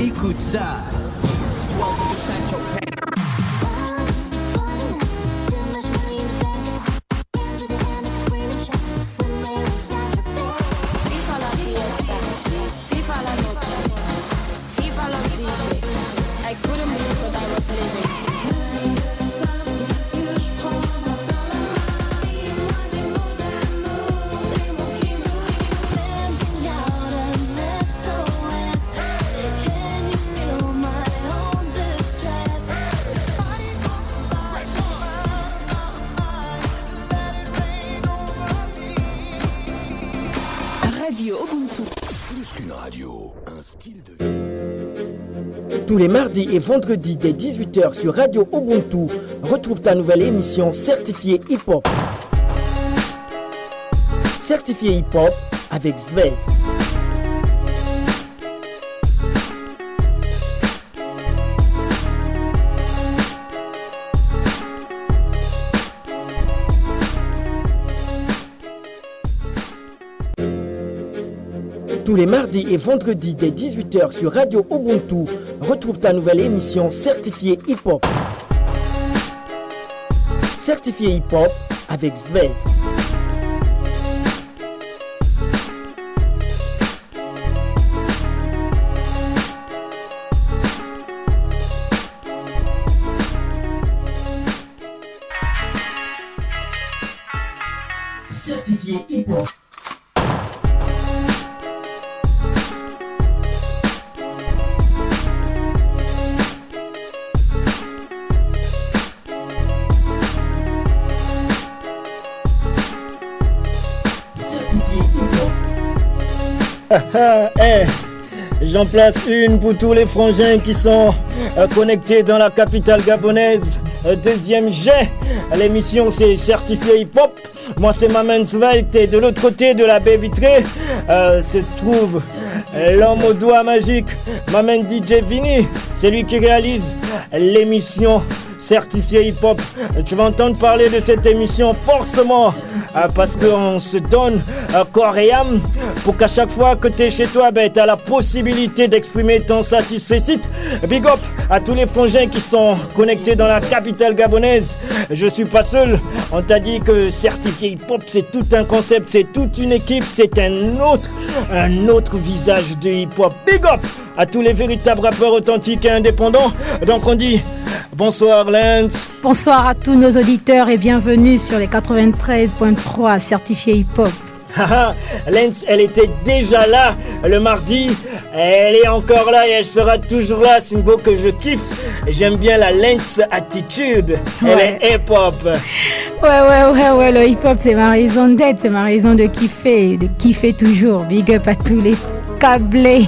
Écoute ça. Tous les mardis et vendredis dès 18h sur Radio Ubuntu, retrouve ta nouvelle émission Certifié Hip-Hop. Certifié Hip-Hop avec Svelte. Tous les mardis et vendredis dès 18h sur Radio Ubuntu, retrouve ta nouvelle émission Certifié Hip-Hop. Certifié Hip-Hop avec Svelte. Certifié Hip-Hop. J'en place une pour tous les frangins qui sont connectés dans la capitale gabonaise. Deuxième jet, l'émission c'est Certifié Hip-Hop. Moi c'est Maman Svelte et de l'autre côté de la baie vitrée se trouve l'homme aux doigts magiques, Maman DJ Vini. C'est lui qui réalise l'émission Certifié Hip-Hop. Tu vas entendre parler de cette émission forcément parce qu'on se donne corps et âme pour qu'à chaque fois que tu es chez toi, tu as la possibilité d'exprimer ton satisfecit. Big up à tous les frangins qui sont connectés dans la capitale gabonaise. Je suis pas seul. On t'a dit que Certifié Hip-Hop, c'est tout un concept, c'est toute une équipe, c'est un autre visage de hip-hop. Big up à tous les véritables rappeurs authentiques et indépendants. Donc on dit bonsoir Lens. Bonsoir à tous nos auditeurs et bienvenue sur les 93.3 Certifié Hip-Hop. Lens, elle était déjà là le mardi, elle est encore là et elle sera toujours là. C'est une go que je kiffe. J'aime bien la Lens attitude. Elle est hip-hop. Ouais, le hip-hop c'est ma raison d'être, c'est ma raison de kiffer toujours. Big up à tous les câblés.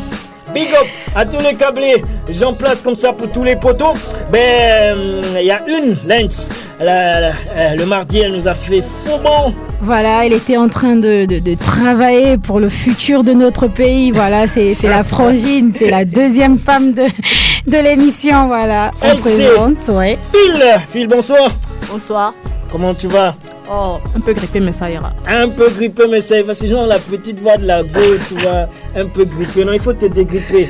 Big up à tous les câblés. J'en place comme ça pour tous les potos. Il y a une Lens. Le mardi, elle nous a fait faux bon. Voilà, elle était en train de travailler pour le futur de notre pays. Voilà, c'est la frangine, c'est la deuxième femme de l'émission. Voilà, on présente. Ouais. Phil, bonsoir. Bonsoir. Comment tu vas? Oh, un peu grippé, mais ça ira. Un peu grippé, mais ça ira. C'est genre la petite voix de la go, tu vois. Un peu grippé. Non, il faut te dégripper.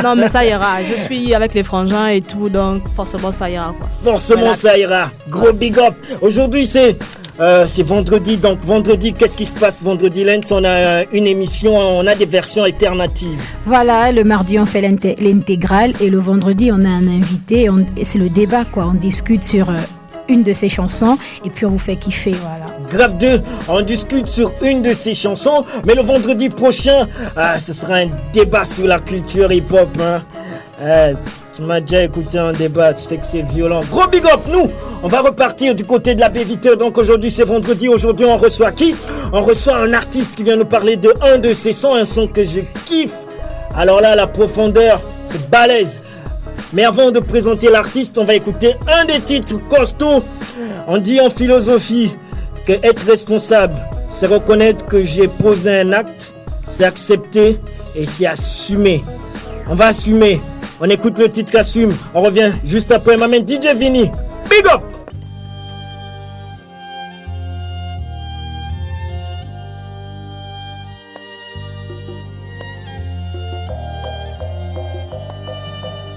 Non, mais ça ira. Je suis avec les frangins et tout, donc forcément ça ira, quoi. Forcément ça ira. Gros big up. Aujourd'hui, c'est vendredi. Donc, vendredi, qu'est-ce qui se passe? Vendredi, Lens, on a une émission, on a des versions alternatives. Voilà, le mardi, on fait l'intégrale et le vendredi, on a un invité. Et c'est le débat, quoi. On discute sur une de ses chansons et puis on vous fait kiffer, voilà. Grave 2, on discute sur une de ses chansons, mais le vendredi prochain, ce sera un débat sur la culture hip-hop. Tu m'as déjà écouté un débat, tu sais que c'est violent. Gros big up, nous, on va repartir du côté de la baie vitrée. Donc aujourd'hui c'est vendredi, aujourd'hui on reçoit qui? On reçoit un artiste qui vient nous parler de un de ses sons, un son que je kiffe. Alors là, la profondeur, c'est balèze. Mais avant de présenter l'artiste, on va écouter un des titres costauds. On dit en philosophie que être responsable, c'est reconnaître que j'ai posé un acte, c'est accepter et c'est assumer. On va assumer. On écoute le titre Assume. On revient juste après. Maman DJ Vini. Big up!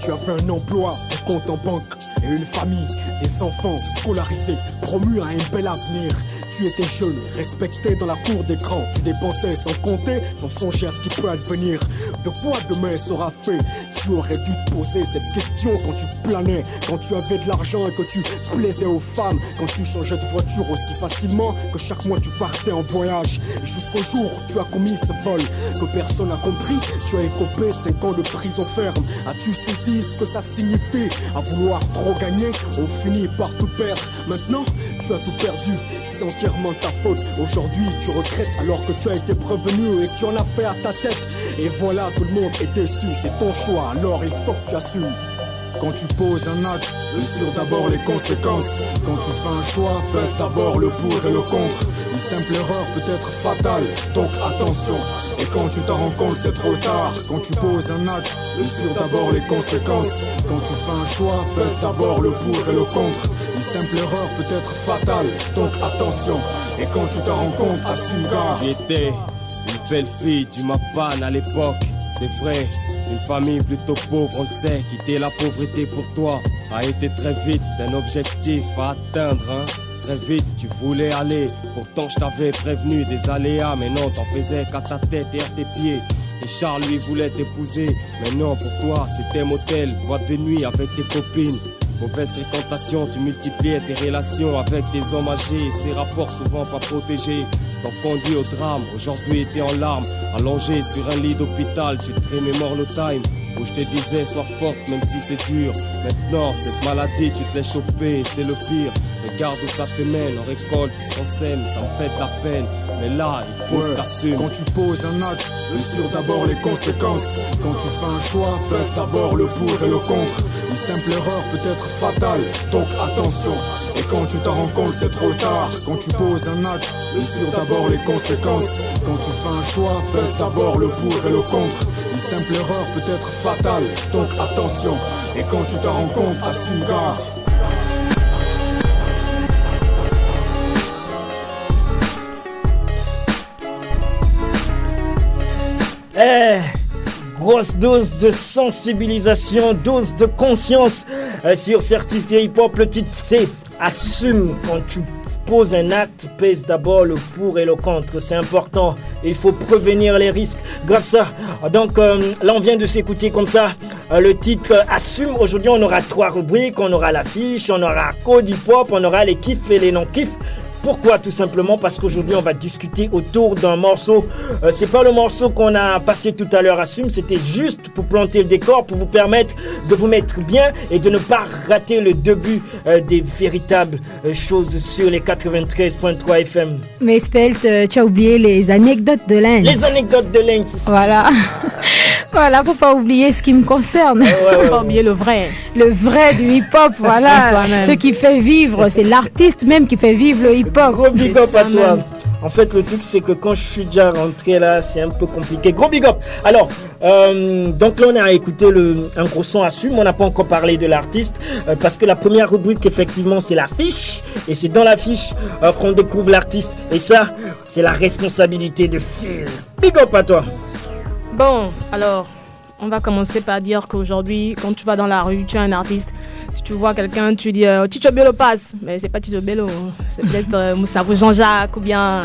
tu avais un emploi, un compte en banque et une famille, des enfants scolarisés, promus à un bel avenir. Tu étais jeune, respecté dans la cour des grands. Tu dépensais sans compter, sans songer à ce qui peut advenir. De quoi demain sera fait? Tu aurais dû te poser cette question quand tu planais, quand tu avais de l'argent et que tu plaisais aux femmes, quand tu changeais de voiture aussi facilement que chaque mois tu partais en voyage. Jusqu'au jour où tu as commis ce vol que personne n'a compris. Tu as écopé de 5 ans de prison ferme. As-tu saisi ce que ça signifie? À vouloir trop gagner, on finit par tout perdre. Maintenant, tu as tout perdu, c'est entièrement ta faute. Aujourd'hui, tu regrettes alors que tu as été prévenu et que tu en as fait à ta tête. Et voilà, tout le monde est déçu, c'est ton choix, alors il faut que tu assumes. Quand tu poses un acte, mesure d'abord les conséquences. Quand tu fais un choix, pèse d'abord le pour et le contre. Une simple erreur peut être fatale, donc attention. Et quand tu t'en rends compte, c'est trop tard. Quand tu poses un acte, mesure d'abord les conséquences. Quand tu fais un choix, pèse d'abord le pour et le contre. Une simple erreur peut être fatale, donc attention. Et quand tu t'en rends compte, assume gare. J'étais une belle fille du Mapan à l'époque, c'est vrai. Une famille plutôt pauvre, on le sait, quitter la pauvreté pour toi a été très vite un objectif à atteindre, hein. Très vite tu voulais aller, pourtant je t'avais prévenu des aléas, mais non t'en faisais qu'à ta tête et à tes pieds. Et Charles lui voulait t'épouser, mais non pour toi c'était motel, boîte de nuit avec tes copines. Mauvaise fréquentation, tu multipliais tes relations avec des hommes âgés, ces rapports souvent pas protégés. T'en conduis au drame, aujourd'hui t'es en larmes, allongé sur un lit d'hôpital, tu te remémores le time où je te disais sois forte même si c'est dur. Maintenant cette maladie tu te l'es chopée, c'est le pire. Regarde où ça te mène, on récolte, ils s'en sème, ça me fait de la peine. Mais là, il faut que t'assumes. Quand tu poses un acte, mesure d'abord les conséquences. Quand tu fais un choix, pèse d'abord le pour et le contre. Une simple erreur peut être fatale, donc attention. Et quand tu t'en rends compte, c'est trop tard. Quand tu poses un acte, mesure d'abord les conséquences. Quand tu fais un choix, pèse d'abord le pour et le contre. Une simple erreur peut être fatale, donc attention. Et quand tu t'en rends compte, assume gare. Grosse dose de sensibilisation, dose de conscience sur Certifié Hip Hop. Le titre c'est Assume. Quand tu poses un acte, pèse d'abord le pour et le contre. C'est important. Il faut prévenir les risques. Grave ça. Donc là on vient de s'écouter comme ça le titre Assume. Aujourd'hui on aura 3 rubriques. On aura l'affiche, on aura Code Hip Hop, on aura les kiffs et les non-kiffs. Pourquoi? Tout simplement parce qu'aujourd'hui on va discuter autour d'un morceau. C'est pas le morceau qu'on a passé tout à l'heure, Assume. C'était juste pour planter le décor, pour vous permettre de vous mettre bien et de ne pas rater le début des véritables choses sur les 93.3 FM. Mais Spelt, tu as oublié les anecdotes de Lens. Les anecdotes de Lens. Voilà. Voilà, faut pas oublier ce qui me concerne. Faut pas oublier le vrai. Le vrai du hip-hop, voilà. Ce qui fait vivre, c'est l'artiste même qui fait vivre le hip-hop. Gros big up à toi. En fait, le truc, c'est que quand je suis déjà rentré là, c'est un peu compliqué. Gros big up. Alors, donc là, on a écouté un gros son Assume. On n'a pas encore parlé de l'artiste parce que la première rubrique, effectivement, c'est l'affiche. Et c'est dans l'affiche qu'on découvre l'artiste. Et ça, c'est la responsabilité de Phil. Big up à toi. Bon, alors, on va commencer par dire qu'aujourd'hui, quand tu vas dans la rue, tu es un artiste. Si tu vois quelqu'un, tu dis Tito Bello passe. Mais c'est pas Tito Bello, c'est peut-être Moussa Jean-Jacques ou bien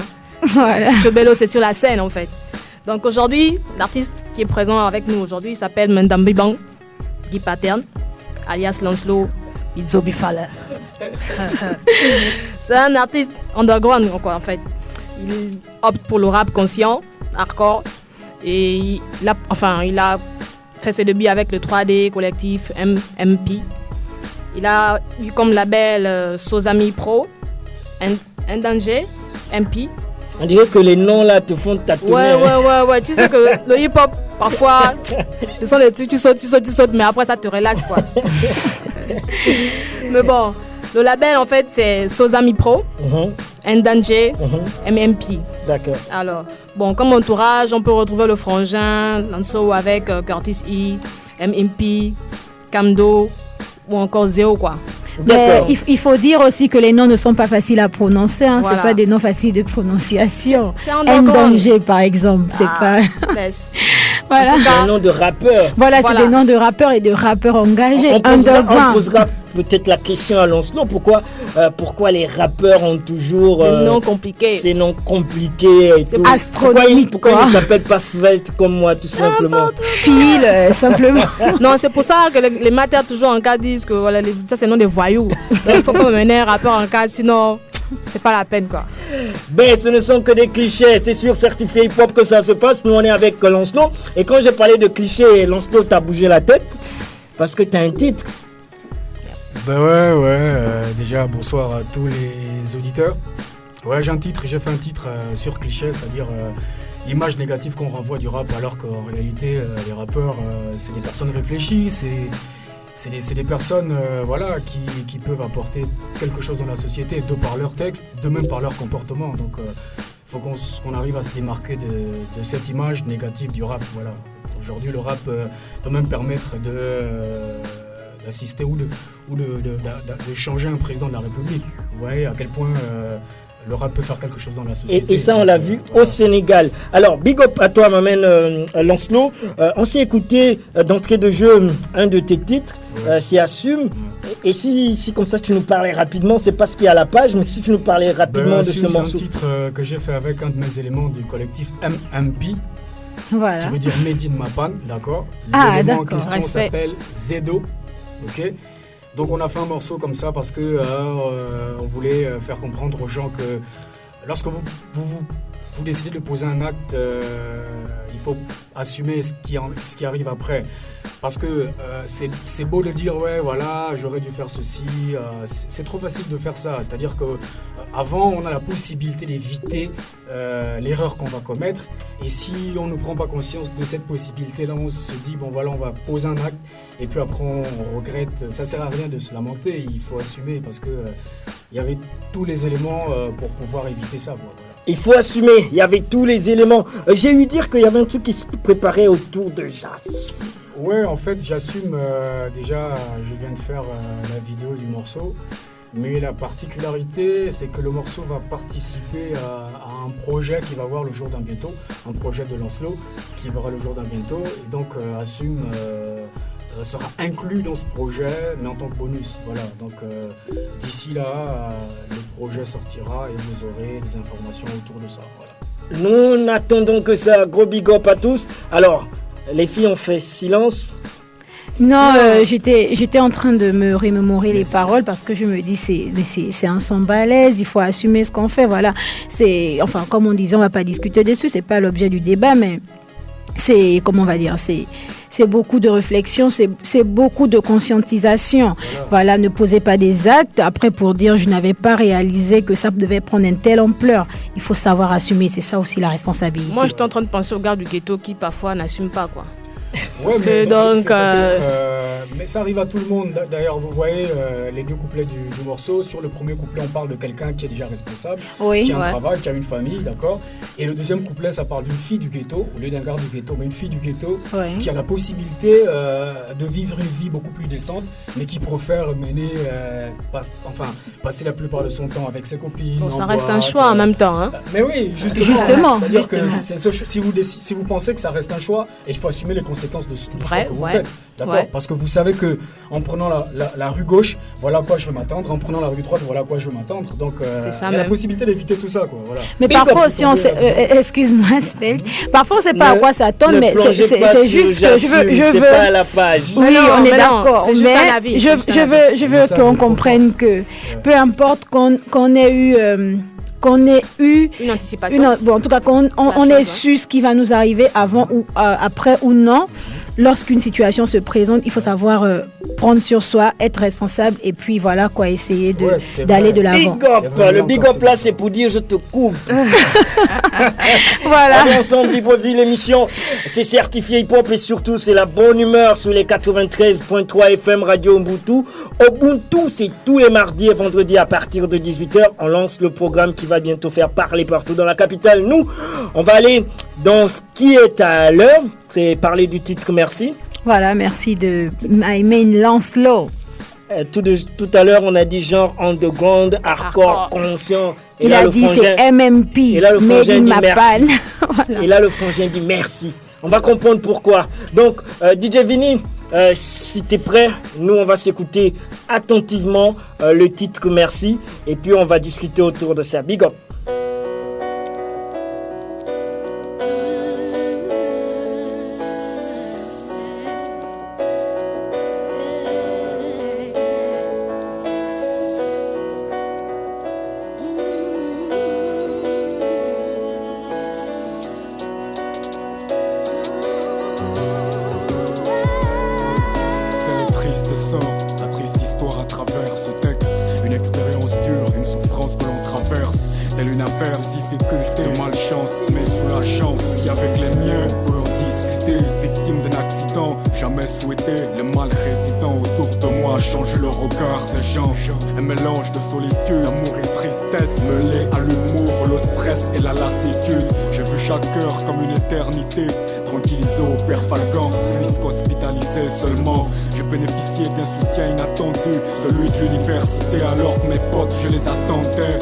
voilà. Tito Bello, c'est sur la scène en fait. Donc aujourd'hui, l'artiste qui est présent avec nous aujourd'hui s'appelle Mendambi Bang, Guy Pattern, alias Lancelot Bizzo Bifala. C'est un artiste underground quoi en fait. Il opte pour le rap conscient, hardcore. Et il a fait ses débuts avec le 3D collectif MP. Il a eu comme label Sosami Pro, Danger, MP. On dirait que les noms là te font tatouer. Ouais. Tu sais que le hip-hop, parfois, ce sont des trucs, tu sautes, mais après ça te relaxe quoi. Mais bon, le label en fait c'est Sosami Pro, Danger, MP. D'accord. Alors, bon, comme entourage, on peut retrouver le Frangin, Lanso avec Curtis E, MP, Camdo ou encore Zéo quoi. Mais il faut dire aussi que les noms ne sont pas faciles à prononcer, hein. Voilà. C'est pas des noms faciles de prononciation. C'est un danger par exemple, c'est pas. Voilà. C'est un nom de rappeur. Voilà, c'est des noms de rappeurs et de rappeurs engagés. On posera peut-être la question à Lancelot, pourquoi les rappeurs ont toujours des noms compliqués. Ces noms compliqués et tout. Astronomique. Pourquoi ils ne s'appellent pas Svelte comme moi, tout simplement? Phil, simplement. Non, c'est pour ça que les matères toujours en cas disent que voilà, ça c'est le nom des voyous. Donc, il faut qu'on mène un rappeur en cas, sinon c'est pas la peine quoi. Ben, ce ne sont que des clichés, c'est sur Certifié Hip Hop que ça se passe. Nous on est avec Lancelot. Et quand j'ai parlé de clichés, Lancelot t'as bougé la tête parce que t'as un titre. Ben ouais, déjà bonsoir à tous les auditeurs. Ouais, j'ai fait un titre sur cliché, c'est-à-dire l'image négative qu'on renvoie du rap, alors qu'en réalité les rappeurs c'est des personnes réfléchies, c'est des personnes voilà, qui peuvent apporter quelque chose dans la société de par leur texte, de même par leur comportement. Donc il faut qu'on arrive à se démarquer de cette image négative du rap. Voilà. Aujourd'hui le rap peut même permettre d'assister ou de changer un président de la République. Vous voyez à quel point le rap peut faire quelque chose dans la société. Et ça, on l'a vu au Sénégal. Alors, big up à toi, m'amène Lancelot. On s'est écouté d'entrée de jeu un de tes titres, c'est Assume. Et si comme ça tu nous parlais rapidement, c'est pas ce qu'il y a à la page, mais si tu nous parlais rapidement de ce morceau. C'est un titre que j'ai fait avec un de mes éléments du collectif MMP. Voilà. Qui veut dire Made in Mapan, d'accord. L'élément en question s'appelle Zedo. Ok. Donc on a fait un morceau comme ça parce que on voulait faire comprendre aux gens que lorsque vous décidez de poser un acte, il faut assumer ce qui arrive après. Parce que c'est beau de dire ouais voilà j'aurais dû faire ceci, c'est trop facile de faire ça. C'est-à-dire que avant on a la possibilité d'éviter l'erreur qu'on va commettre, et si on ne prend pas conscience de cette possibilité-là, on se dit bon voilà on va poser un acte et puis après on regrette. Ça sert à rien de se lamenter, il faut assumer parce que il y avait tous les éléments pour pouvoir éviter ça. Voilà. Il faut assumer, il y avait tous les éléments. J'ai eu dire qu'il y avait un truc qui se préparait autour de Jazz. Ouais, en fait, j'assume déjà, je viens de faire la vidéo du morceau, mais la particularité, c'est que le morceau va participer à un projet qui va voir le jour d'un bientôt, un projet de Lancelot qui verra le jour d'un bientôt, et donc assume sera inclus dans ce projet, mais en tant que bonus. Voilà, donc d'ici là, le projet sortira et vous aurez des informations autour de ça. Voilà. Nous n'attendons que ça, gros big up à tous. Alors, les filles ont fait silence. Non, j'étais en train de me remémorer les paroles parce que je me dis c'est un son balèze, il faut assumer ce qu'on fait. Voilà, enfin comme on disait, on va pas discuter dessus, c'est pas l'objet du débat, mais c'est comment on va dire, c'est beaucoup de réflexion, c'est beaucoup de conscientisation. Voilà, ne posez pas des actes après pour dire je n'avais pas réalisé que ça devait prendre une telle ampleur. Il faut savoir assumer, c'est ça aussi la responsabilité. Moi, j'étais en train de penser aux gars du ghetto qui parfois n'assument pas quoi. Ouais, mais mais ça arrive à tout le monde. D'ailleurs, vous voyez les deux couplets du morceau. Sur le premier couplet, on parle de quelqu'un qui est déjà responsable, qui a un travail, qui a une famille, d'accord. Et le deuxième couplet, ça parle d'une fille du ghetto, au lieu d'un gars du ghetto, mais une fille du ghetto qui a la possibilité de vivre une vie beaucoup plus décente, mais qui préfère mener, passer la plupart de son temps avec ses copines. Bon, ça reste un choix en même temps. Hein. Mais oui, justement. C'est-à-dire que si vous pensez que ça reste un choix, il faut assumer les conséquences de ce choix que vous faites. D'accord. Parce que vous savez que en prenant la rue gauche, voilà à quoi je veux m'attendre. En prenant la rue droite, voilà à quoi je veux m'attendre. Donc, il y a la possibilité d'éviter tout ça. Quoi. Voilà. Mais parfois aussi, excuse-moi, Spell. Parfois, on ne sait pas à quoi ça tombe, mais c'est juste que je veux. C'est pas à la page. Oui, on est d'accord. C'est juste un avis. Je veux qu'on comprenne que peu importe qu'on ait eu une anticipation. En tout cas, qu'on ait su ce qui va nous arriver avant ou après ou non. Lorsqu'une situation se présente, il faut savoir prendre sur soi, être responsable et puis voilà quoi, essayer d'aller de l'avant. Big up, le big up là c'est pour dire je te coupe. Voilà. Allez ensemble, Libreville, l'émission c'est certifié hip-hop et surtout c'est la bonne humeur sur les 93.3 FM Radio Ubuntu. Ubuntu c'est tous les mardis et vendredis à partir de 18h. On lance le programme qui va bientôt faire parler partout dans la capitale. Nous, on va aller dans ce qui est à l'heure, c'est parler du titre Merci. Voilà, merci de My Main Lancelot. Tout à l'heure, on a dit genre underground, hardcore, conscient. Il a dit c'est MMP. Et là, le frangin dit merci. Voilà. Et là, le frangin dit merci. On va comprendre pourquoi. Donc, DJ Vini, si tu es prêt, nous, on va s'écouter attentivement le titre Merci. Et puis, on va discuter autour de ça. Big up. Tranquillisé au père Falcon, puisqu'hospitalisé seulement, je bénéficiais d'un soutien inattendu, celui de l'université, alors que mes potes je les attendais.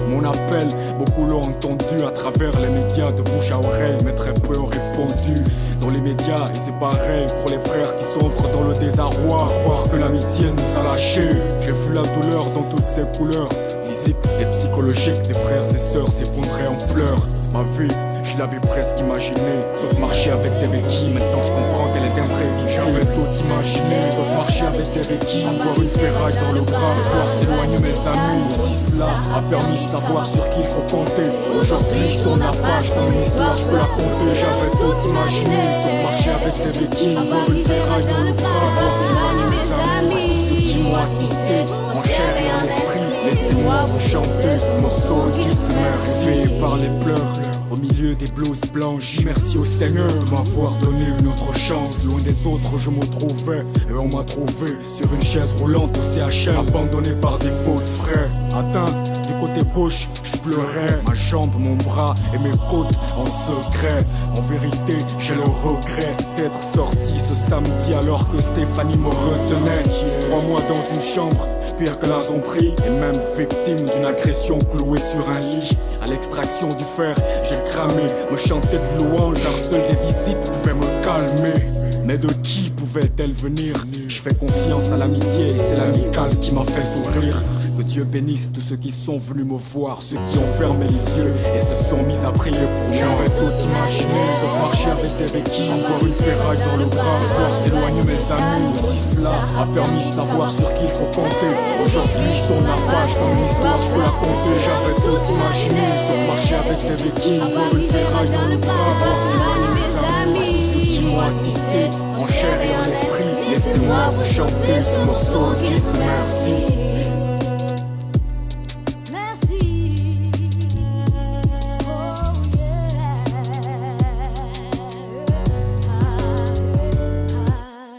Mon appel, beaucoup l'ont entendu à travers les médias de bouche à oreille, mais très peu ont répondu. Dans les médias, et c'est pareil pour les frères qui sombrent dans le désarroi, croire que l'amitié nous a lâchés. J'ai vu la douleur dans toutes ses couleurs, physique et psychologique, des frères et sœurs s'effondrer en pleurs. Ma vie, je l'avais presque imaginé, sauf marcher avec des béquilles. Maintenant je comprends qu'elle est imprévisible. J'avais tout imaginé, sauf marcher avec des béquilles. Voir une ferraille dans le bras, voir s'éloigner mes amis. Si cela a permis de savoir sur qui il faut compter. Aujourd'hui je tourne la page, dans une histoire je peux la compter. J'avais tout imaginé, sauf marcher avec des béquilles. Voir une ferraille dans le bras, voir s'éloigner mes amis. Ceux qui m'ont assisté, en chair et en esprit. Laissez-moi vous chanter ce morceau guise de merci. Par les pleurs au milieu des blouses blanches, merci au Seigneur de m'avoir donné une autre chance. Loin des autres je me trouvais, et on m'a trouvé sur une chaise roulante au CHL, abandonné par des faux frères. Atteint du côté gauche, je pleurais, ma jambe, mon bras et mes côtes en secret. En vérité, j'ai le regret d'être sorti ce samedi alors que Stéphanie me retenait. 3 mois dans une chambre, pire que la zombie, et même victime d'une agression clouée sur un lit. À l'extraction du fer, j'ai cramé, me chanter de louanges, car seules des visites pouvaient me calmer. Mais de qui pouvait-elle venir? Je fais confiance à l'amitié et c'est l'amicale qui m'a fait sourire. Que Dieu bénisse tous ceux qui sont venus me voir, ceux qui ont fermé les yeux et se sont mis à prier pour moi. J'aurais tout imaginé, sauf marcher avec des béquilles, voir une ferraille dans le bras, voir s'éloigner mes amis. Si cela a permis de savoir sur qui il faut compter. Aujourd'hui je tourne la page, comme une histoire je peux la compter. J'avais tout imaginé, sauf marcher avec des béquilles, voir une ferraille dans le bras, voir s'éloigner mes amis. Ceux qui m'ont assisté, en chair et en esprit. Laissez-moi vous chanter ce morceau guise de merci.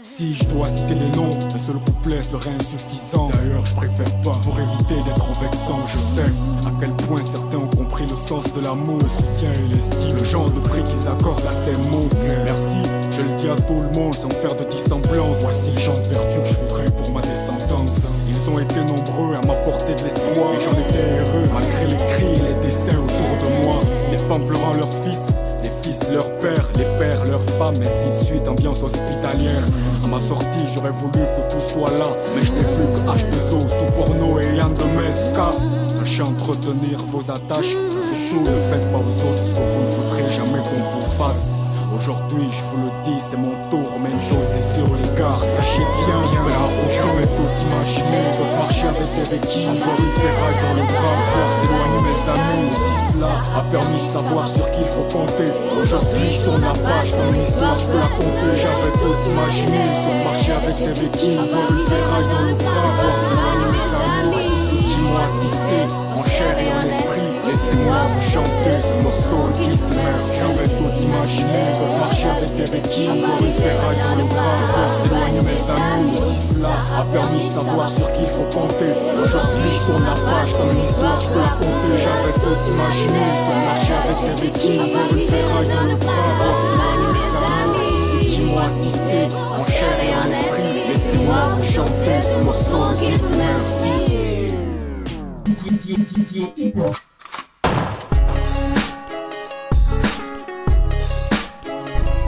Si je dois citer les noms, un seul couplet serait insuffisant. D'ailleurs je préfère pas, pour éviter d'être vexant. Je sais à quel point certains ont compris le sens de l'amour, le soutien et l'estime, le genre de prix qu'ils accordent à ces mots. Merci, je le dis à tout le monde sans faire de dissemblance. Voici le genre de vertu que je voudrais pour ma descendance. Ils ont été nombreux à m'apporter de l'espoir et j'en étais heureux, malgré les cris et les décès autour de moi. Les femmes pleurant leurs fils, les fils leur père, les pères leurs femmes, ainsi de suite, ambiance hospitalière. À ma sortie j'aurais voulu que tout soit là, mais je n'ai vu que H2O, tout porno et Yann de Mesca. Sachez entretenir vos attaches, surtout ne faites pas aux autres ce que vous ne voudrez jamais qu'on vous fasse. Aujourd'hui je vous le dis, c'est mon tour, mais une chose est sur l'égard, sachez bien, mais la route j'aurais tout imaginé, sauf marcher avec des béquilles, voir une ferraille dans le bras, voir s'éloigner mes amis. Si cela a permis de savoir sur qui il faut compter. Aujourd'hui je tourne la page, comme une histoire je peux la compter. J'avais tout imaginé, sauf marcher avec des béquilles, voir une ferraille dans le bras, voir s'éloigner mes amis. Ceux qui m'ont assisté, en chair et en esprit. Laissez-moi vous chanter ce morceau guise de merci. J'aurais tout imaginé, sauf marcher avec des béquilles, voir une ferraille dans le bras, voir s'éloigner mes amis. Si cela a permis de savoir sur qui il faut compter. Aujourd'hui je tourne la page, comme une histoire je peux la compter. J'avais tout imaginé, sauf marcher avec des béquilles, voir une ferraille dans le bras, voir s'éloigner mes amis. Ceux qui m'ont assisté, en chair et en esprit. Laissez-moi vous chanter ce morceau guise de merci.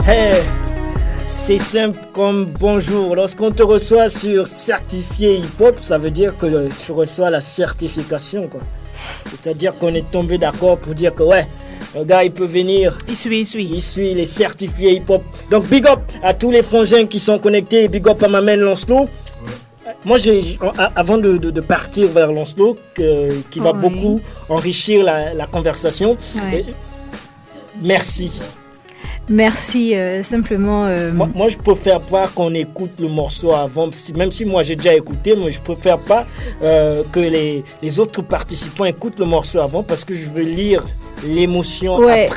Hey, c'est simple comme bonjour. Lorsqu'on te reçoit sur certifié hip-hop, ça veut dire que tu reçois la certification, quoi. C'est-à-dire qu'on est tombé d'accord pour dire que ouais, le gars il peut venir. Il suit les certifiés hip-hop. Donc big up à tous les frangins qui sont connectés. Big up à ma main Lancelot. Moi, avant de partir vers Lancelot, qui va beaucoup enrichir la conversation, merci. Merci, simplement... Moi, je préfère pas qu'on écoute le morceau avant, même si moi j'ai déjà écouté, mais je préfère pas que les autres participants écoutent le morceau avant, parce que je veux lire l'émotion après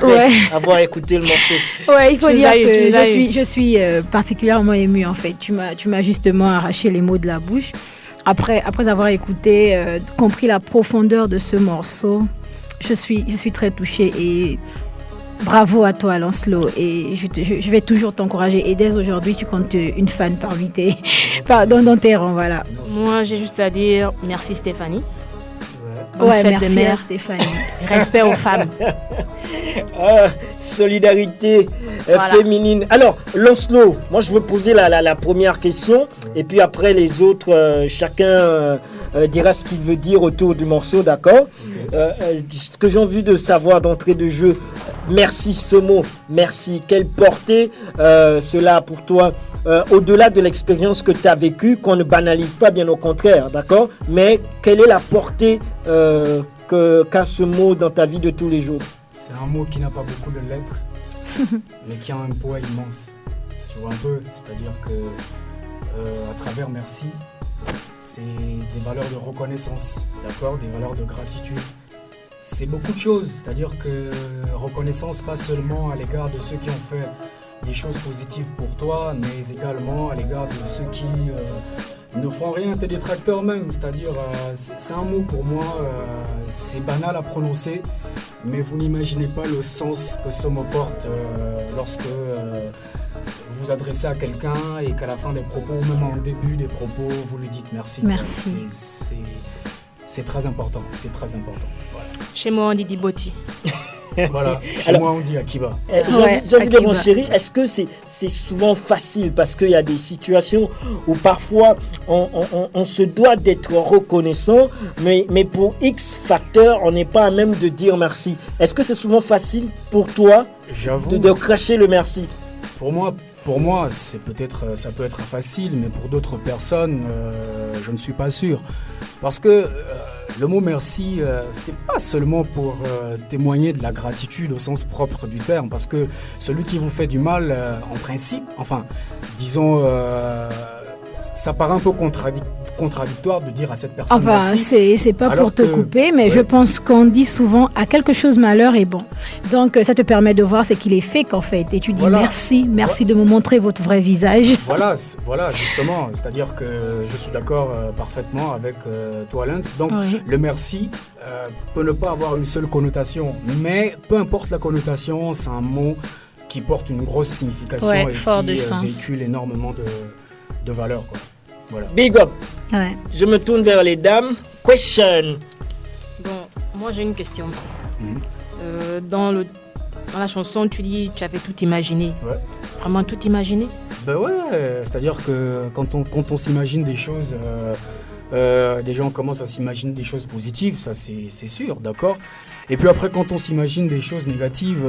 avoir écouté le morceau. Ouais, il faut dire que je suis particulièrement émue en fait. Tu m'as justement arraché les mots de la bouche. Après avoir écouté, compris la profondeur de ce morceau, je suis très touchée et bravo à toi Lancelot, et je vais toujours t'encourager, et dès aujourd'hui tu comptes une fan parmi dans tes rangs, voilà. Moi j'ai juste à dire merci Stéphanie. Merci à Stéphanie. Respect aux femmes. Solidarité féminine. Alors, Lancelot, moi je veux poser la première question, et puis après les autres, chacun dira ce qu'il veut dire autour du morceau, d'accord? Ce que j'ai envie de savoir d'entrée de jeu, merci, ce mot, merci, quelle portée cela a pour toi, au-delà de l'expérience que tu as vécue, qu'on ne banalise pas, bien au contraire, d'accord? Mais quelle est la portée qu'a ce mot dans ta vie de tous les jours? C'est un mot qui n'a pas beaucoup de lettres, mais qui a un poids immense. Tu vois un peu, c'est-à-dire que à travers merci, c'est des valeurs de reconnaissance, d'accord, des valeurs de gratitude. C'est beaucoup de choses, c'est-à-dire que reconnaissance pas seulement à l'égard de ceux qui ont fait des choses positives pour toi, mais également à l'égard de ceux qui ne font rien, tes détracteurs même. C'est-à-dire, c'est un mot pour moi, c'est banal à prononcer, mais vous n'imaginez pas le sens que ce mot porte lorsque vous vous adressez à quelqu'un et qu'à la fin des propos, ou même en début des propos, vous lui dites merci. Merci. C'est très important, c'est très important. Voilà. Chez moi, on dit Diboti. Voilà, chez moi, on dit Akiba. J'ai envie de mon chéri, est-ce que c'est souvent facile, parce qu'il y a des situations où parfois on se doit d'être reconnaissant, mais pour X facteurs, on n'est pas à même de dire merci. Est-ce que c'est souvent facile pour toi de cracher le merci? Pour moi, ça peut être facile, mais pour d'autres personnes, je ne suis pas sûr. Parce que le mot merci, c'est pas seulement pour témoigner de la gratitude au sens propre du terme, parce que celui qui vous fait du mal, en principe, enfin, disons, ça paraît un peu contradictoire de dire à cette personne merci. C'est pas pour te couper, mais je pense qu'on dit souvent à quelque chose malheur est bon. Donc ça te permet de voir ce qu'il est fake en fait, et tu dis merci de me montrer votre vrai visage. Voilà justement, c'est-à-dire que je suis d'accord parfaitement avec toi Lens. Donc le merci peut ne pas avoir une seule connotation, mais peu importe la connotation, c'est un mot qui porte une grosse signification et qui véhicule énormément de valeur, quoi. Voilà. Big up. Ouais. Je me tourne vers les dames. Question. Bon, moi j'ai une question. Dans la chanson, tu dis tu avais tout imaginé. Ouais. Vraiment tout imaginé? Ben ouais, c'est-à-dire que quand on s'imagine des choses, des gens commencent à s'imaginer des choses positives, ça c'est sûr, d'accord. Et puis après, quand on s'imagine des choses négatives,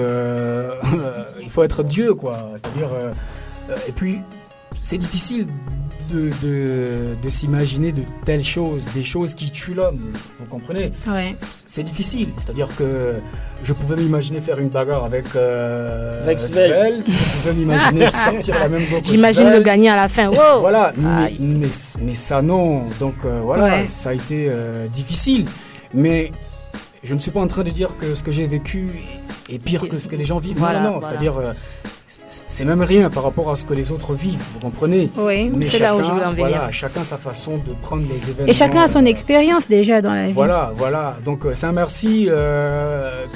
il faut être Dieu, quoi. C'est-à-dire, et puis c'est difficile de s'imaginer de telles choses, des choses qui tuent l'homme, vous comprenez? Ouais. C'est difficile, c'est-à-dire que je pouvais m'imaginer faire une bagarre avec Svel, je pouvais m'imaginer sortir la même go que j'imagine Svel. Le gagner à la fin. Wow. Voilà, mais ça non, donc voilà, ça a été difficile, mais je ne suis pas en train de dire que ce que j'ai vécu est pire que ce que les gens vivent. Non, c'est-à-dire c'est même rien par rapport à ce que les autres vivent, vous comprenez? Oui, mais c'est là où je voulais en venir. Voilà, chacun sa façon de prendre les événements. Et chacun a son expérience déjà dans la vie. Voilà. Donc c'est un merci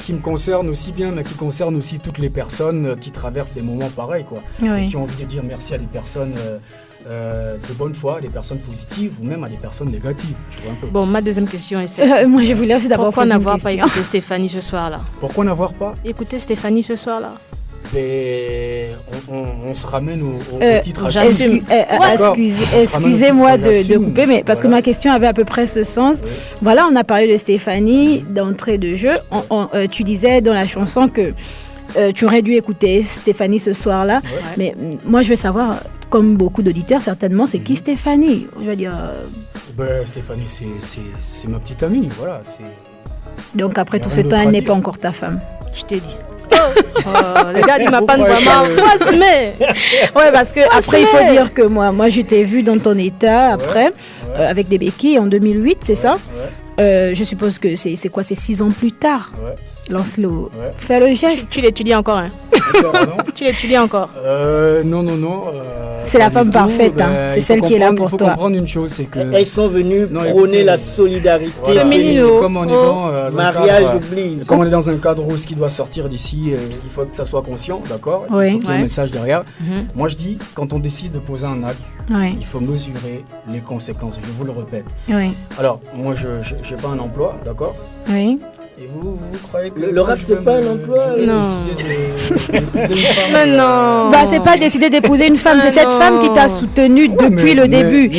qui me concerne aussi bien, mais qui concerne aussi toutes les personnes qui traversent des moments pareils, quoi. Et qui ont envie de dire merci à des personnes de bonne foi, à des personnes positives ou même à des personnes négatives. Tu vois un peu. Bon, ma deuxième question est celle-ci. Moi, je voulais aussi d'abord pourquoi n'avoir pas écouté Stéphanie ce soir-là? Pourquoi n'avoir pas écouté Stéphanie ce soir-là? On se ramène au titre J'assume. Excusez-moi de couper, mais parce que ma question avait à peu près ce sens. Oui. Voilà, on a parlé de Stéphanie d'entrée de jeu. Tu disais dans la chanson que tu aurais dû écouter Stéphanie ce soir-là. Ouais. Mais moi, je veux savoir, comme beaucoup d'auditeurs, certainement, c'est qui Stéphanie? Je veux dire... Stéphanie, c'est ma petite amie, voilà. Donc après tout ce temps, elle n'est pas encore ta femme. Je t'ai dit. Le gars il m'a pas vraiment mais ouais, parce que après il faut dire que moi je t'ai vu dans ton état après avec des béquilles en 2008, c'est ça? Je suppose que c'est quoi, c'est 6 ans plus tard. Lancelot, fais le geste. Tu l'étudies encore, hein? Tu l'étudies encore? Non. C'est la femme parfaite, hein. C'est celle qui est là pour toi. Il faut comprendre une chose, c'est que... Elles sont venues prôner la solidarité féminine. Comme on est dans mariage oblige. Comme on est dans un cadre où ce qui doit sortir d'ici, il faut que ça soit conscient, d'accord? Il faut qu'il y ait un message derrière. Moi, je dis, quand on décide de poser un acte, il faut mesurer les conséquences. Je vous le répète. Alors, moi, je n'ai pas un emploi, d'accord? Oui. Et vous croyez que le rap c'est pas un emploi? Non. Mais non. C'est pas décider d'épouser une femme, c'est cette femme qui t'a soutenu depuis le début.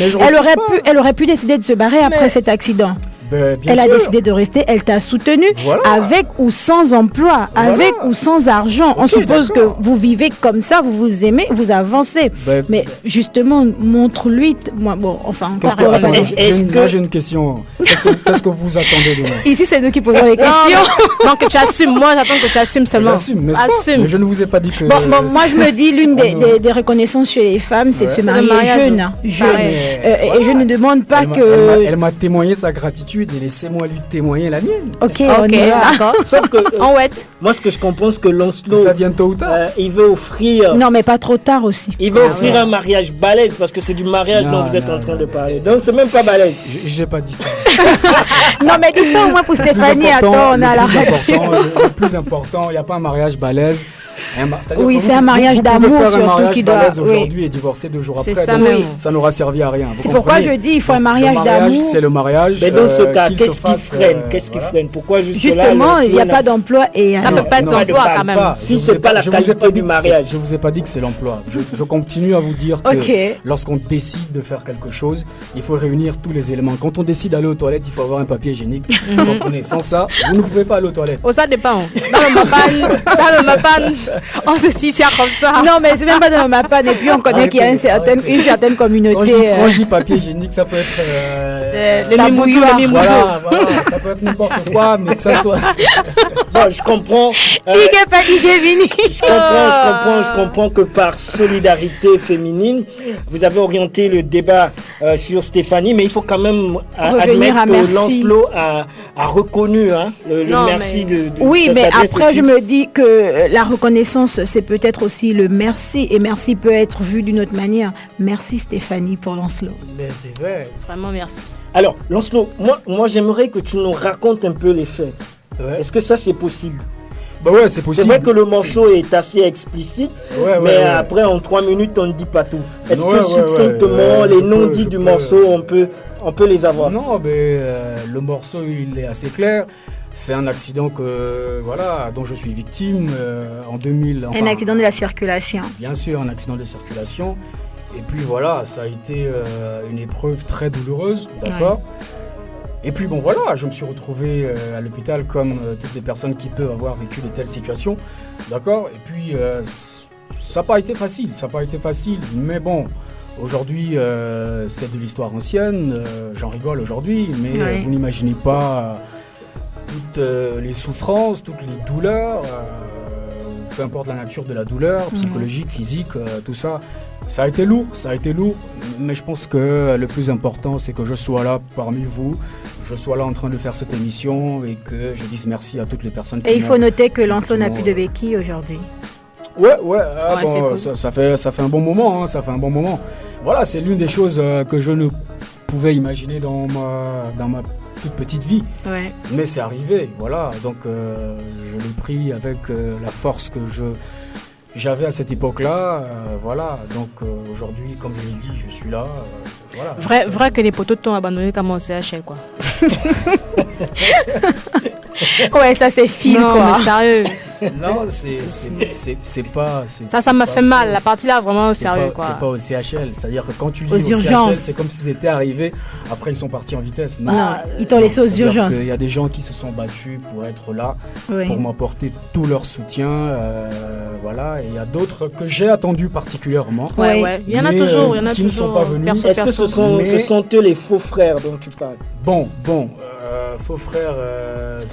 Elle aurait pu décider de se barrer après cet accident. Elle a décidé de rester, elle t'a soutenu avec ou sans emploi, avec ou sans argent. On suppose que vous vivez comme ça, vous vous aimez, vous avancez. Mais justement, montre-lui. Moi, j'ai une question. Qu'est-ce que vous attendez de moi? Ici, c'est nous qui posons les questions. Non, que tu assumes. Moi, j'attends que tu assumes seulement. Assume. Mais je ne vous ai pas dit que... moi, je me dis, l'une des reconnaissances chez les femmes, c'est de se marier jeune. Et je ne demande pas que... Elle m'a témoigné sa gratitude. Et laissez-moi lui témoigner la mienne. Ok, d'accord. Sauf que moi, ce que je comprends, c'est que Lancelot, ça vient tôt ou tard. Il veut offrir. Non, mais pas trop tard aussi. Il veut offrir un mariage balèze parce que c'est du mariage dont vous êtes en train de parler. Donc c'est même pas balèze. J'ai pas dit ça. Non, mais dis ça au moins pour Stéphanie. Attends, on a la le plus important, il n'y a pas un mariage balèze. Oui, c'est un mariage d'amour surtout qui doit. Aujourd'hui et divorcer 2 jours après. Ça n'aura servi à rien. C'est pourquoi je dis il faut un mariage d'amour. C'est le mariage. Mais dans ce cas, qu'est-ce qui freine? Pourquoi justement il n'y a pas d'emploi et ça ne peut pas être l'emploi quand même. Si c'est pas la qualité du mariage. Je vous ai pas dit que c'est l'emploi. Je continue à vous dire que lorsqu'on décide de faire quelque chose, il faut réunir tous les éléments. Quand on décide d'aller aux toilettes, il faut avoir un papier hygiénique. Vous comprenez? Sans ça, vous ne pouvez pas aller aux toilettes. Ça dépend. Dans le Mapan, on se situe comme ça. Non, mais c'est même pas dans le Mapan. Et puis on connaît qu'il y a une certaine communauté. Quand je dis papier hygiénique, ça peut être les mimousous. Voilà, ça peut être n'importe quoi, mais que ça soit. Bon, je comprends. Je comprends que par solidarité féminine, vous avez orienté le débat sur Stéphanie, mais il faut quand même admettre que Lancelot a reconnu le merci de oui, mais après, je me dis que la reconnaissance, c'est peut-être aussi le merci, et merci peut être vu d'une autre manière. Merci Stéphanie pour Lancelot. Mais c'est vrai. Vraiment merci. Alors, Lancelot, moi j'aimerais que tu nous racontes un peu les faits. Est-ce que ça c'est possible? Ouais, c'est possible. C'est vrai que le morceau est assez explicite, mais après en 3 minutes on ne dit pas tout. Est-ce que succinctement les noms dits du morceau on peut les avoir? Non, mais le morceau il est assez clair. C'est un accident dont je suis victime en 2000. Un accident de la circulation. Bien sûr, un accident de circulation. Et puis voilà, ça a été une épreuve très douloureuse, d'accord? Et puis bon voilà, je me suis retrouvé à l'hôpital comme toutes les personnes qui peuvent avoir vécu de telles situations, d'accord? Et puis ça n'a pas été facile, mais bon, aujourd'hui c'est de l'histoire ancienne, j'en rigole aujourd'hui, mais vous n'imaginez pas toutes les souffrances, toutes les douleurs, peu importe la nature de la douleur, psychologique, physique, tout ça. Ça a été lourd, mais je pense que le plus important, c'est que je sois là parmi vous, je sois là en train de faire cette émission et que je dise merci à toutes les personnes qui Et il faut noter que Lancelot n'a plus de béquilles aujourd'hui. Cool. ça fait un bon moment, Voilà, c'est l'une des choses que je ne pouvais imaginer dans ma toute petite vie. Mais c'est arrivé, voilà. Donc je l'ai pris avec la force que j'avais à cette époque-là, voilà. Donc aujourd'hui, comme je l'ai dit, je suis là. Voilà. Vrai que les poteaux t'ont abandonné comme au CHL, quoi. Ouais, ça c'est fini, quoi. Non, mais sérieux. Non, c'est pas. Ça m'a fait mal. La partie là, vraiment sérieux. C'est pas au CHL. C'est-à-dire que quand tu lis aux au urgences. CHL, c'est comme s'ils étaient arrivés. Après, ils sont partis en vitesse. Non, ils t'ont laissé aux urgences. Il y a des gens qui se sont battus pour être là, Oui. pour m'apporter tout leur soutien. Voilà. Et il y a d'autres que j'ai attendus particulièrement. Ouais. Il y en a toujours. Qui ne sont pas venus. Est-ce que ce sont eux les faux frères dont tu parles? Bon. Faux frères.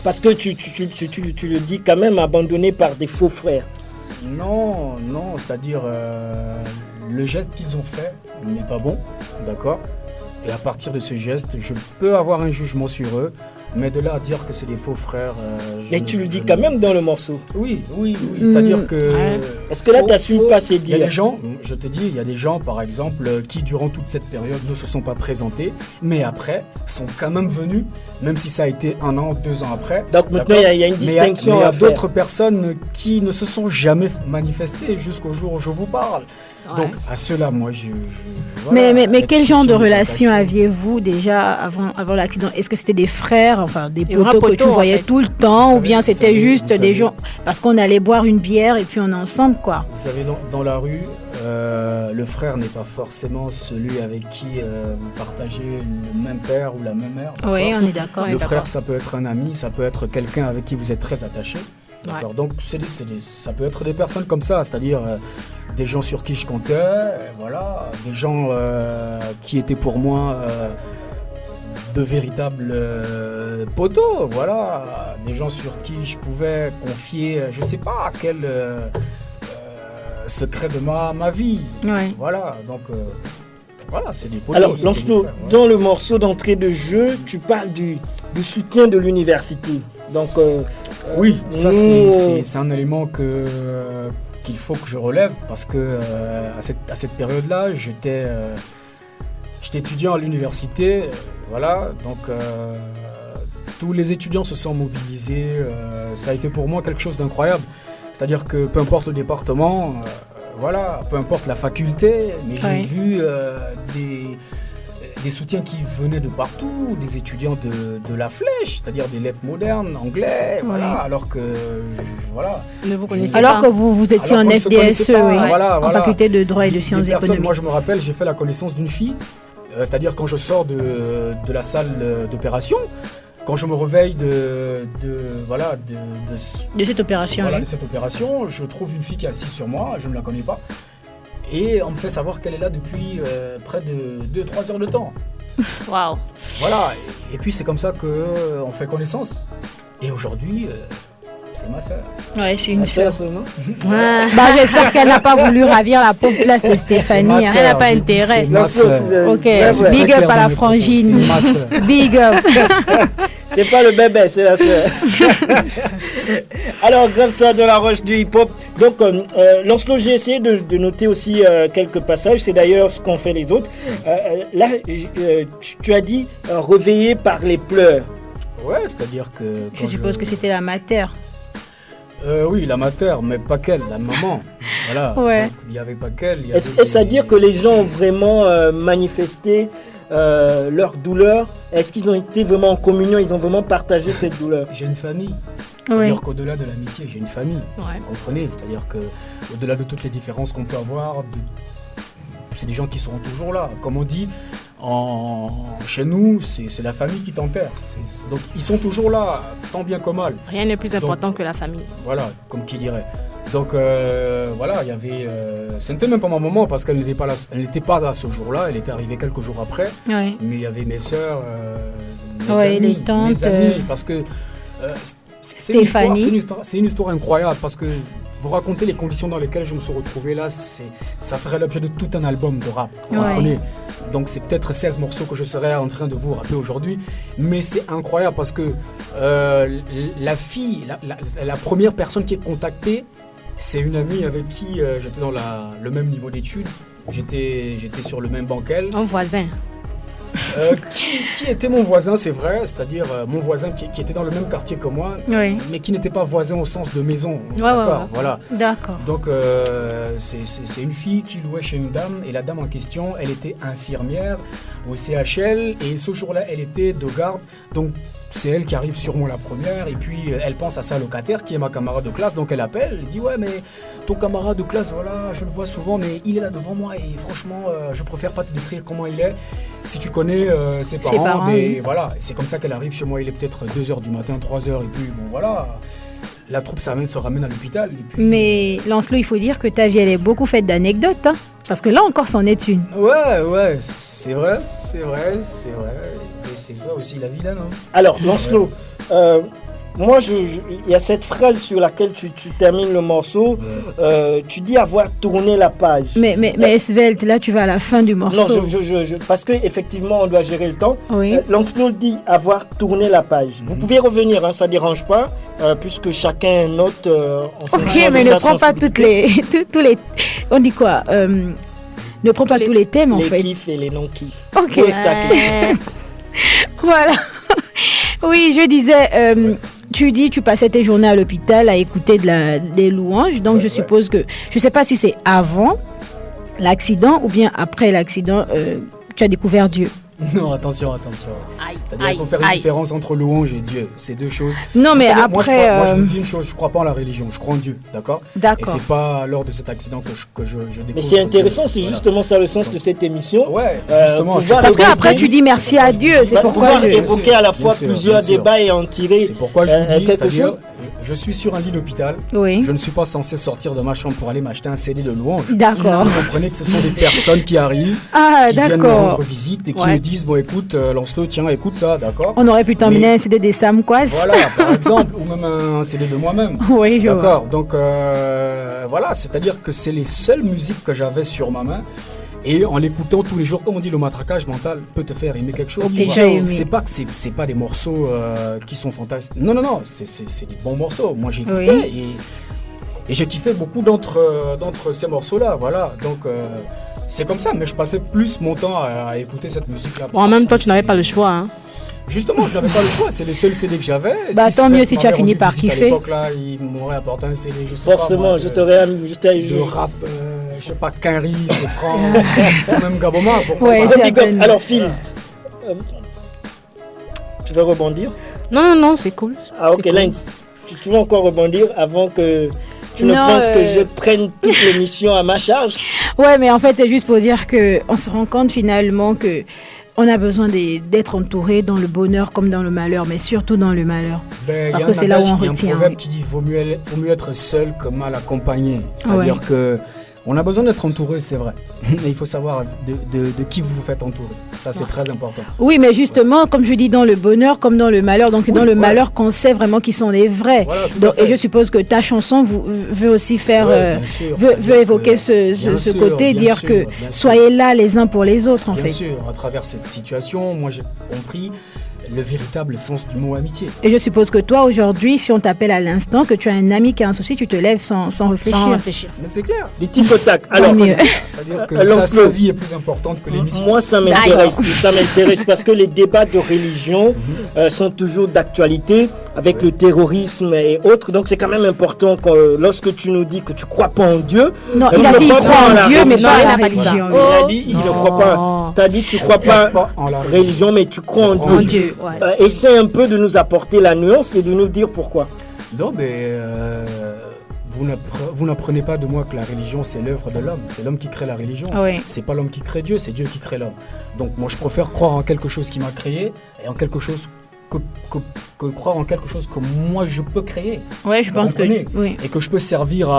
Parce que tu le dis quand même, abandonné par des faux frères. Non, c'est-à-dire le geste qu'ils ont fait n'est pas bon, d'accord. Et à partir de ce geste, je peux avoir un jugement sur eux, mais de là à dire que c'est des faux frères. Mais tu le dis quand même dans le morceau. Oui, c'est-à-dire que. Est-ce que là, tu n'assumes pas ces dires? Il y a des gens, je te dis, il y a des gens, par exemple, qui durant toute cette période ne se sont pas présentés, mais après sont quand même venus, même si ça a été 1 an, 2 ans après. Donc maintenant, il y a une distinction. Mais il y a d'autres personnes qui ne se sont jamais manifestées jusqu'au jour où je vous parle. Ouais. Donc à cela, moi, voilà, mais quel genre de relation aviez-vous déjà avant l'accident? Est-ce que c'était des frères, enfin des potos que tu voyais tout le temps, ou bien c'était juste des gens parce qu'on allait boire une bière et puis on est ensemble, quoi? Vous savez, dans la rue, le frère n'est pas forcément celui avec qui vous partagez le même père ou la même mère. Oui, on est d'accord. Le frère, ça peut être un ami, ça peut être quelqu'un avec qui vous êtes très attaché. D'accord. Ouais. Donc ça peut être des personnes comme ça, c'est-à-dire des gens sur qui je comptais, voilà, des gens qui étaient pour moi de véritables poteaux, voilà, des gens sur qui je pouvais confier, je sais pas quel secret de ma vie, voilà, donc voilà, c'est des poteaux. Alors, Lancelot, dans le morceau d'entrée de jeu, tu parles du soutien de l'université. Donc, oui, ça c'est un élément qu'il faut que je relève parce que à cette période-là, j'étais étudiant à l'université, voilà, donc tous les étudiants se sont mobilisés, ça a été pour moi quelque chose d'incroyable, c'est-à-dire que peu importe le département, voilà, peu importe la faculté, mais j'ai vu des soutiens qui venaient de partout, des étudiants de la Flèche, c'est-à-dire des lettres modernes, anglais, voilà, alors que, voilà. Ne vous connaissez alors pas. que vous étiez en FDSE, en faculté de droit et de sciences économiques. Moi, je me rappelle, j'ai fait la connaissance d'une fille, c'est-à-dire quand je sors de la salle d'opération, quand je me réveille de cette opération, de cette opération, je trouve une fille qui est assise sur moi, je ne la connais pas. Et on me fait savoir qu'elle est là depuis près de 2-3 heures de temps. Waouh. Voilà, et puis c'est comme ça qu'on fait connaissance. Et aujourd'hui, c'est ma sœur. Ouais, c'est une sœur. J'espère qu'elle n'a pas voulu ravir la pauvre place de Stéphanie. Elle n'a pas intérêt. Ok, big up à la frangine. Big up. C'est pas le bébé, c'est la sœur. Alors, grave ça de la roche du hip-hop. Donc, Lancelot, j'ai essayé de noter aussi quelques passages. C'est d'ailleurs ce qu'ont fait les autres. Là, tu as dit réveillé par les pleurs. Ouais, c'est-à-dire que... Je suppose que c'était la mater. Oui, la mater, mais pas qu'elle, la maman. Voilà. Ouais. Il n'y avait pas qu'elle. Est-ce à dire que les gens ont vraiment manifesté leur douleur? Est-ce qu'ils ont été vraiment en communion? Ils ont vraiment partagé cette douleur? J'ai une famille. C'est-à-dire qu'au-delà de l'amitié, j'ai une famille. Vous comprenez? C'est-à-dire qu'au-delà de toutes les différences qu'on peut avoir, c'est des gens qui seront toujours là. Comme on dit, chez nous, c'est la famille qui t'enterre. Donc ils sont toujours là, tant bien que mal. Rien n'est plus important que la famille. Voilà, comme qui dirait. Donc voilà, il y avait... ce n'était même pas ma maman parce qu'elle n'était pas là, elle n'était pas là ce jour-là, elle était arrivée quelques jours après. Mais il y avait mes sœurs, mes amis, les tantes, mes amis, parce que Stéphanie. C'est une histoire incroyable parce que vous racontez les conditions dans lesquelles je me suis retrouvé là, ça ferait l'objet de tout un album de rap. Vous comprenez ? Donc c'est peut-être 16 morceaux que je serais en train de vous rapper aujourd'hui, mais c'est incroyable parce que la fille, la première personne qui est contactée, c'est une amie avec qui j'étais dans le même niveau d'études. J'étais sur le même banc qu'elle. Un voisin. Qui était mon voisin, c'est vrai, c'est-à-dire mon voisin qui était dans le même quartier que moi, Oui. mais qui n'était pas voisin au sens de maison. Ouais, D'accord, ouais. voilà. D'accord. Donc c'est une fille qui louait chez une dame, et la dame en question, elle était infirmière au CHL, et ce jour-là, elle était de garde, donc c'est elle qui arrive sûrement la première, et puis elle pense à sa locataire qui est ma camarade de classe, donc elle appelle, elle dit ouais mais ton camarade de classe, voilà, je le vois souvent, mais il est là devant moi, et franchement, je préfère pas te décrire comment il est. Si tu connais ses parents, mais oui. voilà, c'est comme ça qu'elle arrive chez moi, il est peut-être 2h du matin, 3h, et puis bon voilà, la troupe se ramène à l'hôpital. Et puis... Mais Lancelot, il faut dire que ta vie, elle est beaucoup faite d'anecdotes, hein, parce que là encore, c'en est une. Ouais, c'est vrai, et c'est ça aussi la vie d'un homme. Alors, Lancelot, moi, il y a cette phrase sur laquelle tu termines le morceau. Tu dis avoir tourné la page. Mais Svelte, là, tu vas à la fin du morceau. Non, parce qu'effectivement, on doit gérer le temps. Oui. Lancelot dit avoir tourné la page. Vous pouvez revenir, hein, ça ne dérange pas, puisque chacun note en fonction de mais sa ne prends pas sensibilité. tous les... On dit quoi Ne prends pas tous les thèmes, en fait. Les kiffs et les non-kiffs. Ok. Où est-ce ta clé? Voilà. Oui, je disais... tu passais tes journées à l'hôpital à écouter des louanges. Donc, je suppose que... Je ne sais pas si c'est avant l'accident ou bien après l'accident, tu as découvert Dieu. Non, attention. C'est-à-dire qu'il faut faire une différence entre louange et Dieu. C'est deux choses. Non, mais C'est-à-dire, après... Moi, je vous dis une chose, je ne crois pas en la religion, je crois en Dieu, d'accord? D'accord. Et c'est pas lors de cet accident que je découvre. Mais c'est intéressant, que- c'est voilà. justement ça le sens de cette émission. Ouais, justement. pouvoir Parce évoquer- qu'après, tu dis merci à Dieu. C'est pourquoi pouvoir je... évoquer à la fois Bien sûr, plusieurs bien sûr. débats et en tirer C'est pourquoi je vous dis, quelque c'est-à-dire, chose. je suis sur un lit d'hôpital. Oui. Je ne suis pas censé sortir de ma chambre pour aller m'acheter un CD de louange. D'accord. Vous comprenez que ce sont des personnes qui arrivent, Ah, qui viennent me d'accord. rendre visite et qui Ouais. me disent, bon écoute, Lancelot, tiens, écoute ça, d'accord? On aurait pu t'emmener un CD des Samquas. Voilà, par exemple, ou même un CD de moi-même. Oui, je vois. D'accord, donc voilà, c'est-à-dire que c'est les seules musiques que j'avais sur ma main. Et en l'écoutant tous les jours, comme on dit, le matraquage mental peut te faire aimer quelque chose. tu Déjà vois. aimé. C'est pas que c'est pas des morceaux qui sont fantastiques. Non, c'est des bons morceaux. Moi, j'ai écouté Oui. et j'ai kiffé beaucoup d'entre ces morceaux-là. Voilà, donc c'est comme ça. Mais je passais plus mon temps à écouter cette musique-là. Bon, en même temps, tu n'avais pas le choix. Hein. Justement, je n'avais pas le choix. C'est les seuls CD que j'avais. Bah, Si tant Sven mieux si tu as m'avait fini rendu par visite kiffer. À l'époque, là, il m'aurait apporté un CD. Je sais Forcément, pas, moi, je t'aurais de rap, je sais pas, Quinry, c'est franc, ou même Gaboma, pourquoi Ouais, pas. c'est Big up. Attends. Alors, Phil, tu veux rebondir? Non, c'est cool. Ah, ok, C'est cool. Lens, tu veux encore rebondir avant que tu ne Non, penses que je prenne toute l'émission à ma charge? Ouais, mais en fait, c'est juste pour dire qu'on se rend compte finalement que on a besoin d'être entouré dans le bonheur comme dans le malheur, mais surtout dans le malheur. Ben, Parce y a que un c'est là où on adage, retient, Il y a un proverbe oui. qui dit vaut mieux être seul que mal accompagné. C'est-à-dire Ouais. que on a besoin d'être entouré, c'est vrai. Mais il faut savoir de qui vous vous faites entourer. Ça, c'est très important. Oui, mais justement, comme je dis, dans le bonheur comme dans le malheur, donc dans le ouais. malheur qu'on sait vraiment qui sont les vrais. Voilà, tout à Donc, fait. et je suppose que ta chanson veut aussi faire, Ouais, bien sûr, veut c'est-à-dire évoquer que- ce bien sûr, côté, bien dire sûr, que bien sûr. soyez là les uns pour les autres, en Bien fait. sûr, à travers cette situation, moi j'ai compris le véritable sens du mot amitié. Et je suppose que toi, aujourd'hui, si on t'appelle à l'instant, que tu as un ami qui a un souci, tu te lèves sans réfléchir. Sans réfléchir. Mais c'est clair. Du tic au tac. Alors, mieux. C'est-à-dire que Alors, sa vie est plus importante que l'émission. moi, ça m'intéresse parce que les débats de religion sont toujours d'actualité avec le terrorisme et autres. Donc, c'est quand même important que lorsque tu nous dis que tu crois pas en Dieu. Non, tu il a ne dit qu'il crois croit pas en la Dieu, mais religion. pas à il la a pas dit ça. religion. Il a dit il ne croit pas. Tu as dit tu crois pas en la religion, mais tu crois en En Dieu. Dieu, ouais. Essaie un peu de nous apporter la nuance et de nous dire pourquoi. Non, mais vous n'apprenez pas de moi que la religion, c'est l'œuvre de l'homme. C'est l'homme qui crée la religion. Ah oui. C'est pas l'homme qui crée Dieu, c'est Dieu qui crée l'homme. Donc moi, je préfère croire en quelque chose qui m'a créé et en quelque chose que croire en quelque chose que moi, je peux créer. Ouais, je Vous pense que comprenez oui. Et que je peux servir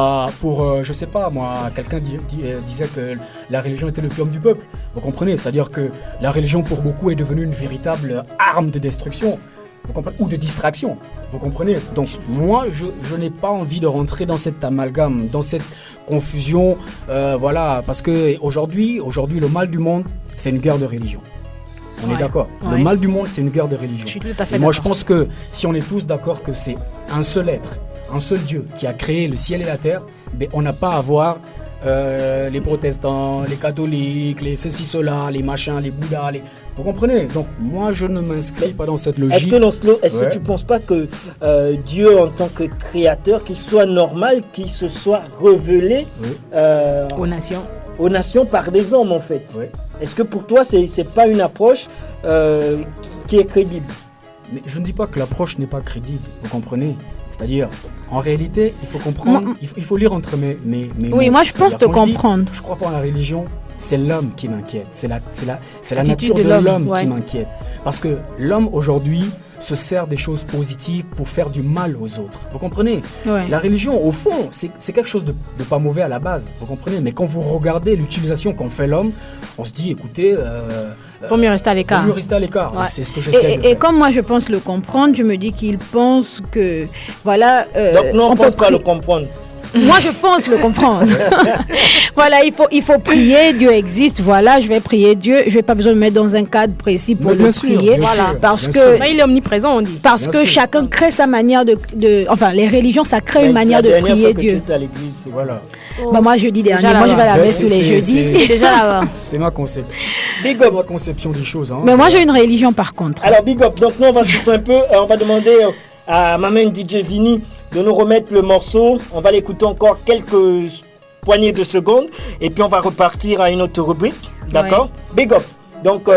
pour, je sais pas, moi, quelqu'un disait que la religion était le pium du peuple. Vous comprenez? C'est-à-dire que la religion, pour beaucoup, est devenue une véritable arme de destruction. Vous comprenez? Ou de distraction. Vous comprenez? Donc, moi, je n'ai pas envie de rentrer dans cet amalgame, dans cette confusion. Voilà, parce que aujourd'hui, le mal du monde, c'est une guerre de religion. On est Ouais. d'accord. Ouais. Le mal du monde, c'est une guerre de religion. Je suis tout à fait Et moi, je d'accord. pense que si on est tous d'accord que c'est un seul être, un seul Dieu qui a créé le ciel et la terre, ben, on n'a pas à avoir les protestants, les catholiques, les ceci, cela, les machins, les bouddhas, Vous comprenez? Donc moi je ne m'inscris pas dans cette logique. Est-ce que tu ne penses pas que Dieu en tant que créateur, qu'il soit normal qu'il se soit révélé aux nations par des hommes en fait? Est-ce que pour toi c'est pas une approche qui est crédible? Mais je ne dis pas que l'approche n'est pas crédible, vous comprenez? C'est-à-dire, en réalité, il faut comprendre, il faut lire entre mes oui, mots. moi je pense te comprendre. Je crois pas en la religion, c'est l'homme qui m'inquiète, c'est la nature de l'homme qui m'inquiète. Parce que l'homme aujourd'hui se sert des choses positives pour faire du mal aux autres. Vous comprenez? La religion, au fond, c'est quelque chose de pas mauvais à la base. Vous comprenez? Mais quand vous regardez l'utilisation qu'en fait l'homme, on se dit, écoutez... faut mieux rester à l'écart. Faut mieux rester à l'écart. Ouais. C'est ce que j'essaie de faire. Et comme moi, je pense le comprendre, je me dis qu'il pense que... Voilà... Donc non, on ne pense pas le comprendre. Moi, je pense le comprendre. Voilà, il faut prier, Dieu existe. Voilà, je vais prier Dieu. Je n'ai pas besoin de me mettre dans un cadre précis pour le prier. Voilà, parce que il est omniprésent, on dit. Parce que chacun crée sa manière de enfin, les religions, ça crée une manière de prier Dieu. Tu es à l'église, voilà. Bah, moi, jeudi dernier, moi, je vais à la messe tous les jeudis. C'est déjà là-bas. C'est ma conception. C'est ma conception des choses. Hein. Mais moi, j'ai une religion par contre. Alors, big up. Donc, nous, on va souffler un peu. On va demander à ma main DJ Vini de nous remettre le morceau. On va l'écouter encore quelques poignées de secondes et puis on va repartir à une autre rubrique. D'accord? Big up. Donc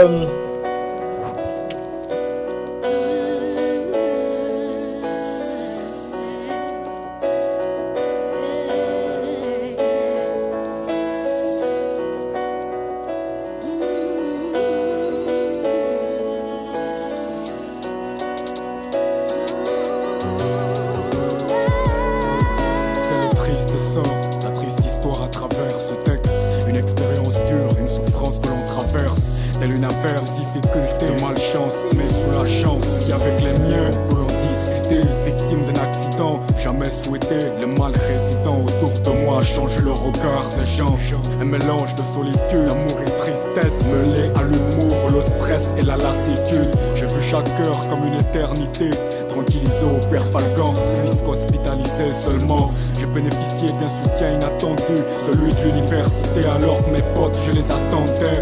alors que mes potes je les attendais.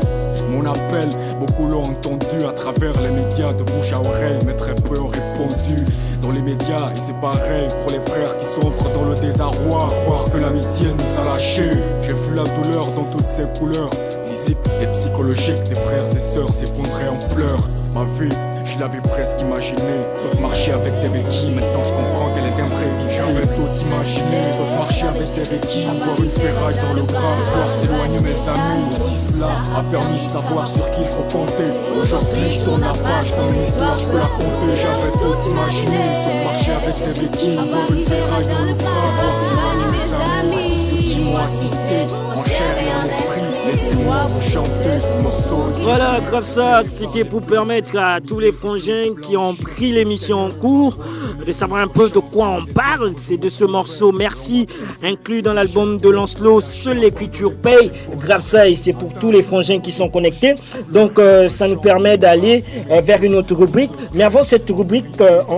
Mon appel, beaucoup l'ont entendu à travers les médias de bouche à oreille, mais très peu ont répondu. Dans les médias, et c'est pareil pour les frères qui sombrent dans le désarroi. Croire que l'amitié nous a lâchés. J'ai vu la douleur dans toutes ses couleurs, physique et psychologique, des frères et sœurs s'effondrer en pleurs. Ma vie, je l'avais presque imaginé, sauf marcher avec des béquilles. Maintenant je comprends qu'elle est imprévisible. J'avais tout imaginé, sauf marcher avec des béquilles. Voir une ferraille dans le bras, voir s'éloigner mes amis. Si cela a permis de savoir sur qui il faut compter. Aujourd'hui je tourne la page, dans une histoire je peux la compter. J'avais tout imaginé, sauf marcher avec des béquilles. Voir une ferraille dans le bras, voir s'éloigner mes amis. Ceux qui m'ont assisté, en chair et en esprit. Laissez-moi vous chanter ce morceau. Voilà, grave ça, c'était pour permettre à tous les frangins qui ont pris l'émission en cours de savoir un peu de quoi on parle. C'est de ce morceau Merci, inclus dans l'album de Lancelot, Seule l'écriture paye. Grave ça, et c'est pour tous les frangins qui sont connectés. Donc ça nous permet d'aller vers une autre rubrique. Mais avant cette rubrique,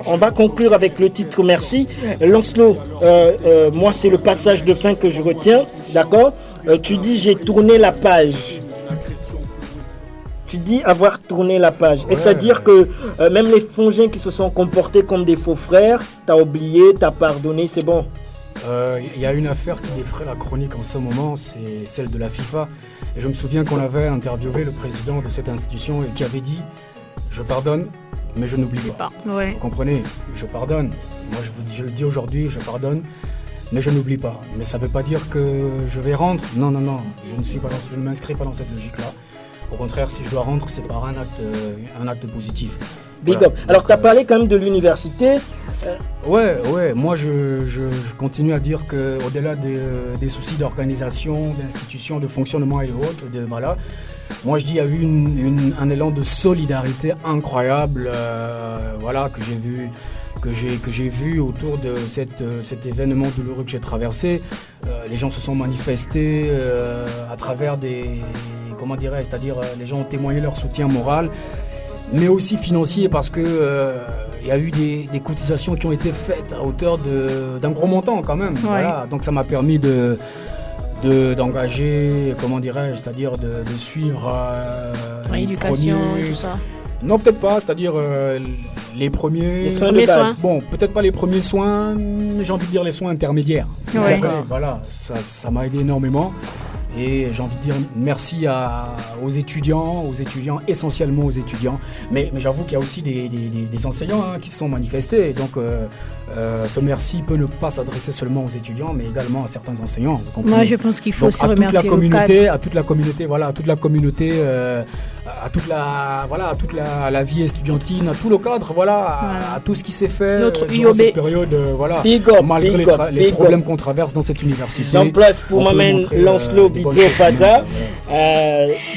on va conclure avec le titre Merci. Lancelot, moi c'est le passage de fin que je retiens, d'accord? Tu dis j'ai tourné la page. Tu dis avoir tourné la page. Ouais. Est-ce à dire que même les frangins qui se sont comportés comme des faux frères, t'as oublié, t'as pardonné, c'est bon? Il y a une affaire qui défraie la chronique en ce moment, c'est celle de la FIFA. Et je me souviens qu'on avait interviewé le président de cette institution et qui avait dit « Je pardonne, mais je n'oublie pas ». Ouais. Vous comprenez? Je pardonne. Moi, je le dis aujourd'hui, je pardonne. Mais je n'oublie pas. Mais ça ne veut pas dire que je vais rendre. Non. Je ne m'inscris pas dans cette logique-là. Au contraire, si je dois rendre, c'est par un acte positif. Big up. Alors, tu as parlé quand même de l'université. Ouais. Moi, je continue à dire qu'au-delà des soucis d'organisation, d'institution, de fonctionnement et autres, voilà, moi, je dis qu'il y a eu un élan de solidarité incroyable, voilà, que j'ai vu autour de cet événement douloureux que j'ai traversé. Les gens se sont manifestés à travers c'est-à-dire les gens ont témoigné leur soutien moral, mais aussi financier, parce que il y a eu des cotisations qui ont été faites à hauteur d'un gros montant quand même. Ouais. Voilà. Donc ça m'a permis de d'engager, comment dirais-je, c'est-à-dire de suivre l'éducation et tout ça. Non, peut-être pas, c'est-à-dire les premiers soins. Bon, peut-être pas les premiers soins, j'ai envie de dire les soins intermédiaires. Ouais. Voilà, ça m'a aidé énormément. Et j'ai envie de dire merci aux étudiants, essentiellement aux étudiants. Mais j'avoue qu'il y a aussi des enseignants qui se sont manifestés. Donc ce merci peut ne pas s'adresser seulement aux étudiants, mais également à certains enseignants. Moi, je pense qu'il faut donc, aussi remercier à toute la communauté, à toute la vie estudiantine, à tout le cadre, à tout ce qui s'est fait durant cette période, malgré les problèmes qu'on traverse dans cette université. J'en place pour Maman Lancelot Bidzo Fadza.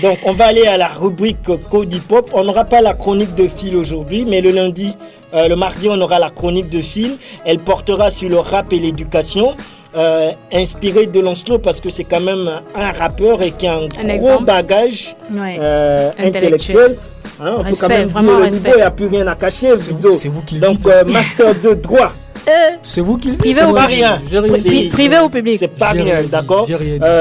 Donc on va aller à la rubrique Code Hip Hop. On n'aura pas la chronique de Phil aujourd'hui, mais le mardi on aura la chronique de Phil. Elle portera sur le rap et l'éducation. Inspiré de Lancelot parce que c'est quand même un rappeur et qui a un gros bagage intellectuel. On peut quand même dire le niveau, il n'y a plus rien à cacher. C'est vous qui le dites. Donc master de droit. C'est vous qui le dites. Privé ou pas rien. Privé ou public. C'est pas rien, d'accord.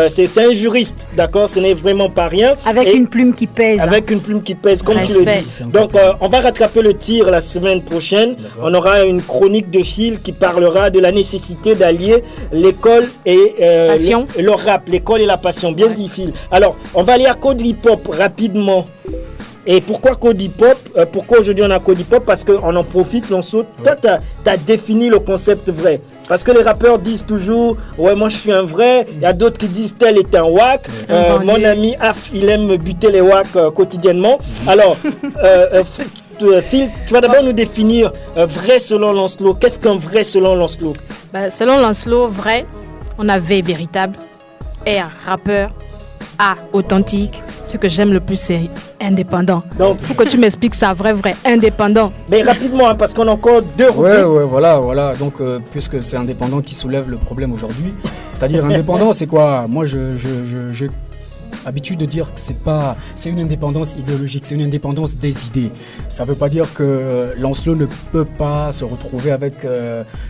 C'est un juriste, d'accord. Ce n'est vraiment pas rien. Avec une plume qui pèse. Avec une plume qui pèse, comme tu le dis. Donc on va rattraper le tir la semaine prochaine. On aura une chronique de Phil qui parlera de la nécessité d'allier l'école et le rap, l'école et la passion. Bien dit Phil. Alors on va aller à Code Hip Hop rapidement. Et pourquoi Code Hip Hop? Pourquoi aujourd'hui on a Code Hip Hop? Parce qu'on en profite, Lancelot. Toi, tu as défini le concept vrai. Parce que les rappeurs disent toujours, ouais, moi je suis un vrai. Il y a d'autres qui disent, tel est un wack. Mon ami Af, il aime buter les wacks quotidiennement. Alors, Phil, tu vas d'abord nous définir vrai selon Lancelot. Qu'est-ce qu'un vrai selon Lancelot? Selon Lancelot, vrai, on a V véritable, R rappeur, A authentique. Ce que j'aime le plus, c'est indépendant. Donc, il faut que tu m'expliques ça, vrai, indépendant. Mais rapidement, parce qu'on a encore 2 rubriques. Ouais, voilà. Donc, puisque c'est indépendant qui soulève le problème aujourd'hui, c'est-à-dire indépendant, c'est quoi? Moi, j'ai habitude de dire que c'est une indépendance idéologique, c'est une indépendance des idées. Ça ne veut pas dire que Lancelot ne peut pas se retrouver avec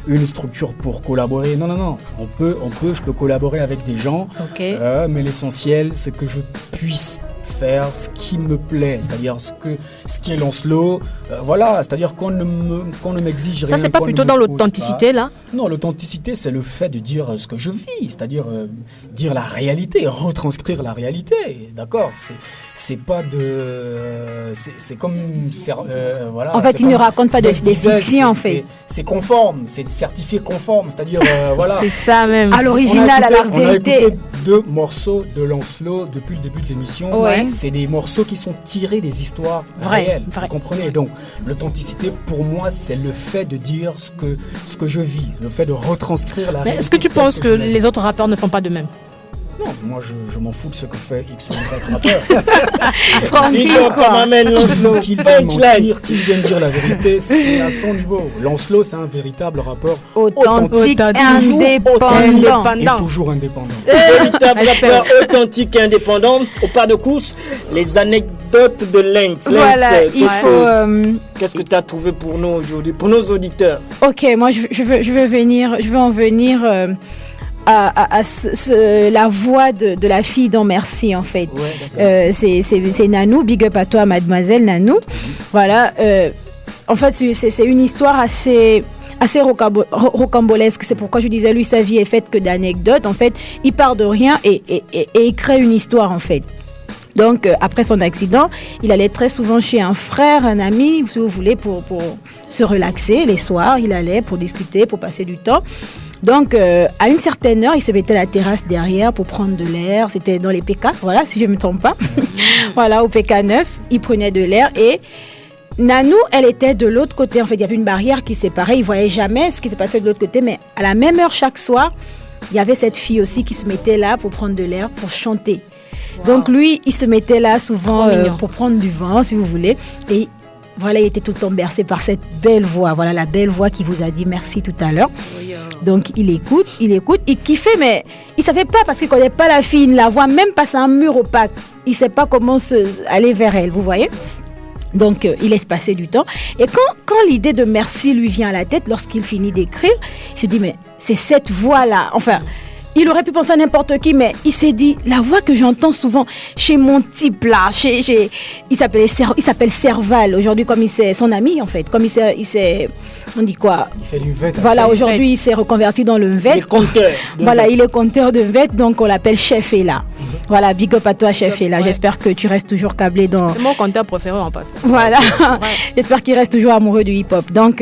une structure pour collaborer. Non. Je peux collaborer avec des gens, mais l'essentiel, c'est que je puisse faire ce qui me plaît, c'est-à-dire ce qui est Lancelot, c'est-à-dire qu'on ne m'exige rien. Ça, c'est pas plutôt dans l'authenticité, là? Non, l'authenticité, c'est le fait de dire ce que je vis, c'est-à-dire dire la réalité, retranscrire la réalité, d'accord? C'est pas de... C'est comme... en fait, il ne raconte pas des fictions, en fait. C'est conforme, c'est certifié conforme, c'est-à-dire, C'est ça même. À l'original, à la vérité. On a écouté 2 morceaux de Lancelot depuis le début de l'émission. Ouais. C'est des morceaux qui sont tirés des histoires réelles. Vous comprenez? Donc, l'authenticité, pour moi, c'est le fait de dire ce que je vis, le fait de retranscrire la réalité. Est-ce que tu penses que les autres rappeurs ne font pas de même? Non, moi je m'en fous de ce que fait X ou Y rappeur. Qu'il vienne dire la vérité, c'est à son niveau. Lancelot, c'est un véritable rappeur authentique, indépendant. Et toujours indépendant. Véritable rappeur authentique et indépendant. Au pas de course, les anecdotes de Lens. Voilà, il faut... Qu'est-ce que tu as trouvé pour nous aujourd'hui, pour nos auditeurs? Ok, moi je veux en venir... à la voix de la fille dans Merci, en fait. C'est Nanou, big up à toi, mademoiselle Nanou. Voilà, en fait, c'est une histoire assez rocambolesque. C'est pourquoi je disais, lui, sa vie est faite que d'anecdotes. En fait, il part de rien et il crée une histoire, en fait. Donc, après son accident, il allait très souvent chez un frère, un ami, si vous voulez, pour se relaxer. Les soirs, il allait pour discuter, pour passer du temps. Donc, à une certaine heure, il se mettait à la terrasse derrière pour prendre de l'air. C'était dans les PK, voilà, si je ne me trompe pas. Voilà, au PK 9, il prenait de l'air et Nanou, elle était de l'autre côté. En fait, il y avait une barrière qui séparait. Il ne voyait jamais ce qui se passait de l'autre côté. Mais à la même heure, chaque soir, il y avait cette fille aussi qui se mettait là pour prendre de l'air, pour chanter. Wow. Donc, lui, il se mettait là souvent pour prendre du vent, si vous voulez. Et voilà, il était tout le temps bercé par cette belle voix. Voilà, la belle voix qui vous a dit merci tout à l'heure. Donc, il écoute, il kiffait, mais il ne savait pas parce qu'il ne connaît pas la fille. Il ne la voit même passer un mur opaque. Il ne sait pas comment aller vers elle, vous voyez? Donc, il laisse passer du temps. Et quand l'idée de merci lui vient à la tête, lorsqu'il finit d'écrire, il se dit, mais c'est cette voix-là. Enfin, Il aurait pu penser à n'importe qui, mais il s'est dit, la voix que j'entends souvent chez mon type là, il s'appelle Serval. Aujourd'hui, comme il s'est, son ami en fait, comme il s'est, on dit quoi? Il fait du VET. Voilà, aujourd'hui, il s'est reconverti dans le VET. Il est compteur. Voilà, il est compteur de VET, donc on l'appelle Chef Ella. Voilà, big up à toi, Chef Ella. J'espère que tu restes toujours câblé dans... C'est mon compteur préféré en passant. Voilà, j'espère qu'il reste toujours amoureux du hip-hop. Donc,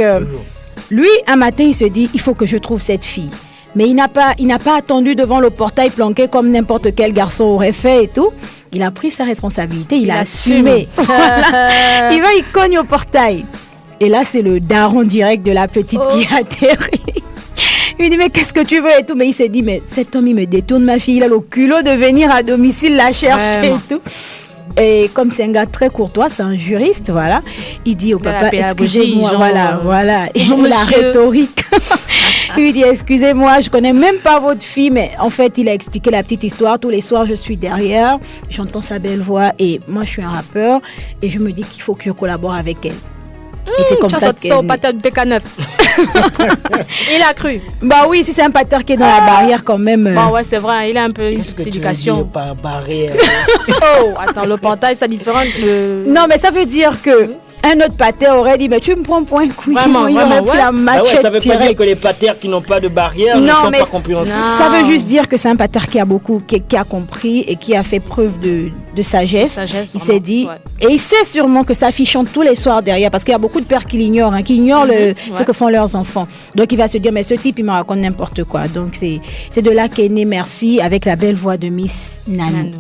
lui, un matin, il se dit, il faut que je trouve cette fille. Mais il n'a pas attendu devant le portail planqué comme n'importe quel garçon aurait fait et tout. Il a pris sa responsabilité, il a assumé. Voilà. Il cogne au portail. Et là, c'est le daron direct de la petite qui atterrit. Il dit, mais qu'est-ce que tu veux et tout. Mais il s'est dit, mais cet homme, il me détourne ma fille. Il a le culot de venir à domicile la chercher et tout. Et comme c'est un gars très courtois, c'est un juriste, voilà. Il dit au papa, excusez-moi, voilà. Et la rhétorique. Il lui dit, excusez-moi, je connais même pas votre fille, mais en fait, il a expliqué la petite histoire. Tous les soirs, je suis derrière, j'entends sa belle voix et moi, je suis un rappeur et je me dis qu'il faut que je collabore avec elle. Et c'est comme ça au patin de PK9. Il a cru. Bah oui, si c'est un pateur qui est dans la barrière quand même. Bah ouais, c'est vrai, il a un peu une éducation. Par barrière. Oh, attends, le portail, c'est différent. Non, mais ça veut dire que un autre pater aurait dit, mais tu me prends pour un couillon. Vraiment, il aurait pris la machette ça veut pas dire que les paters qui n'ont pas de barrière ne sont pas compréhensibles. Ça veut juste dire que c'est un pater qui a compris et qui a fait preuve de sagesse. Il s'est dit, et il sait sûrement que sa fille chante tous les soirs derrière, parce qu'il y a beaucoup de pères qui l'ignorent, ce que font leurs enfants. Donc il va se dire, mais ce type, il me raconte n'importe quoi. Donc c'est de là qu'est né Merci avec la belle voix de Miss Nanou.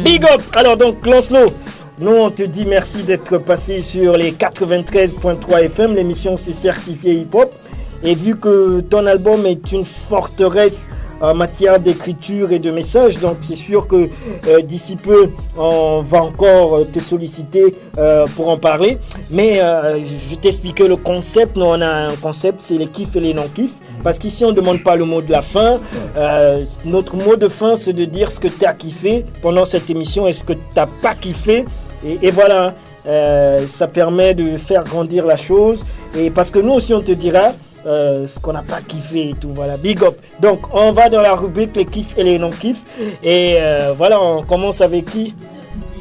Big up. Alors donc, Lancelot, nous, on te dit merci d'être passé sur les 93.3 FM. L'émission, c'est Certifié Hip Hop. Et vu que ton album est une forteresse en matière d'écriture et de message, donc c'est sûr que d'ici peu, on va encore te solliciter pour en parler. Mais je t'expliquais le concept. Nous, on a un concept, c'est les kiffs et les non-kiffs. Parce qu'ici, on ne demande pas le mot de la fin. Notre mot de fin, c'est de dire ce que tu as kiffé pendant cette émission et ce que tu n'as pas kiffé. Et voilà, ça permet de faire grandir la chose. Et parce que nous aussi, on te dira ce qu'on n'a pas kiffé et tout. Voilà, big up. Donc, on va dans la rubrique les kiffs et les non-kiffs. Et voilà, on commence avec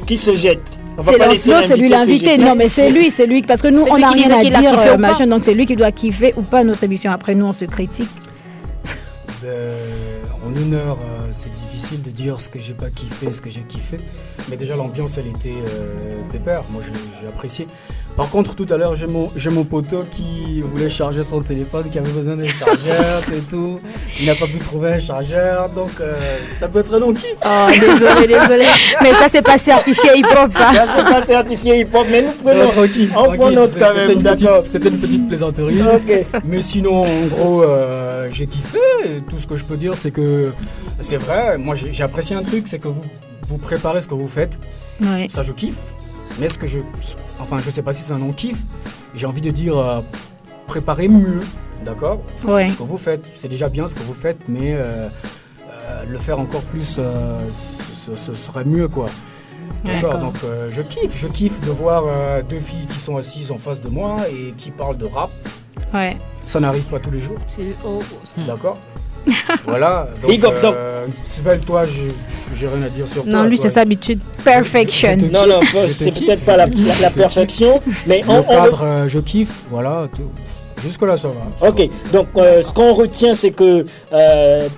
qui se jette. C'est Lancelot, c'est lui l'invité. Non, mais c'est lui. Parce que nous, on n'a rien à dire, machin. Donc, c'est lui qui doit kiffer ou pas notre émission. Après, nous, on se critique. En une heure, c'est difficile de dire ce que j'ai pas kiffé, ce que j'ai kiffé. Mais déjà, l'ambiance, elle était pépère. Moi, j'ai apprécié. Par contre, tout à l'heure, j'ai mon poteau qui voulait charger son téléphone, qui avait besoin d'un chargeur et tout. Il n'a pas pu trouver un chargeur, donc ça peut être un non-kiff. Oh, désolé. Mais ça, c'est pas certifié hip-hop. Hein. Ça, c'est pas certifié hip-hop, mais nous prenons. On prend notre quand même, d'accord. C'était une petite plaisanterie. Okay. Mais sinon, en gros, j'ai kiffé. Tout ce que je peux dire, c'est que c'est vrai. Moi, j'ai apprécié un truc, c'est que vous préparez ce que vous faites. Oui. Ça, je kiffe. Mais je sais pas si c'est un non-kiff. J'ai envie de dire, préparez mieux, d'accord ? Ouais. Ce que vous faites, c'est déjà bien ce que vous faites, mais le faire encore plus, ce serait mieux, quoi. D'accord. Donc je kiffe de voir deux filles qui sont assises en face de moi et qui parlent de rap. Ouais. Ça n'arrive pas tous les jours. D'accord. Voilà. Big up, donc. Svel, toi, j'ai rien à dire sur toi. Non, lui, c'est sa habitude. Perfection. Non, c'est peut-être pas la perfection, mais le cadre, je kiffe, voilà. Jusque-là, ça va. Ok, donc ce qu'on retient, c'est que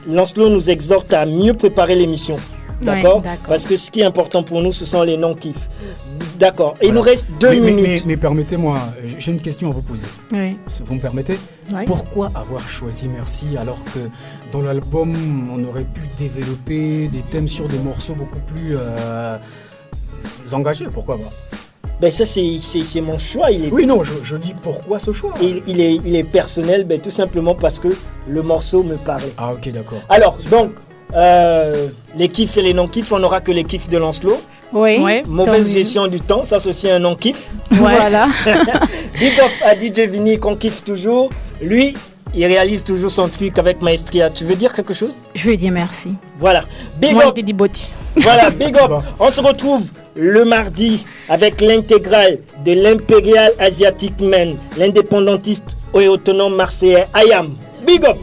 Lancelot nous exhorte à mieux préparer l'émission. D'accord, parce que ce qui est important pour nous, ce sont les non-kiffs. D'accord. Et voilà. Il nous reste 2 minutes. Mais permettez-moi, j'ai une question à vous poser. Oui. Vous me permettez ? Oui. Pourquoi avoir choisi Merci alors que dans l'album, on aurait pu développer des thèmes sur des morceaux beaucoup plus engagés ? Pourquoi pas ? Ben ça c'est mon choix. Oui, non, je dis pourquoi ce choix ? Il est personnel, ben, tout simplement parce que le morceau me parlait. Ah ok, d'accord. Alors, donc, les kiffs et les non-kiffs, on n'aura que les kiffs de Lancelot. Oui. Mauvaise gestion du temps, ça c'est aussi un non-kiff. Ouais. Voilà. Big up à DJ Vini qu'on kiffe toujours. Lui, il réalise toujours son truc avec maestria. Tu veux dire quelque chose ? Je veux dire merci. Voilà. Big up. Je t'ai dit botti. Voilà, big up. On se retrouve le mardi avec l'intégrale de l'Imperial Asiatic Man, l'indépendantiste et autonome marseillais IAM. Big up.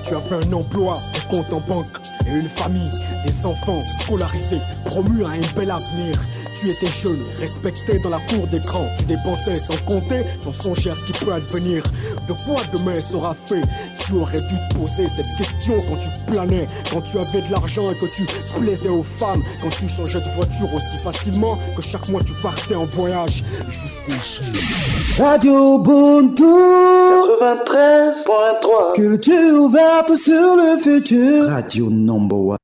Tu avais un emploi, des comptes en banque et une famille, des enfants scolarisés, promus à un bel avenir. Tu étais jeune, respecté dans la cour d'écran. Tu dépensais sans compter, sans songer à ce qui peut advenir. De quoi demain sera fait? Tu aurais dû te poser cette question quand tu planais, quand tu avais de l'argent et que tu plaisais aux femmes, quand tu changeais de voiture aussi facilement que chaque mois tu partais en voyage jusqu'au Radio Ubuntu 93.3 Culture ouverte sur le futur. Radio number one.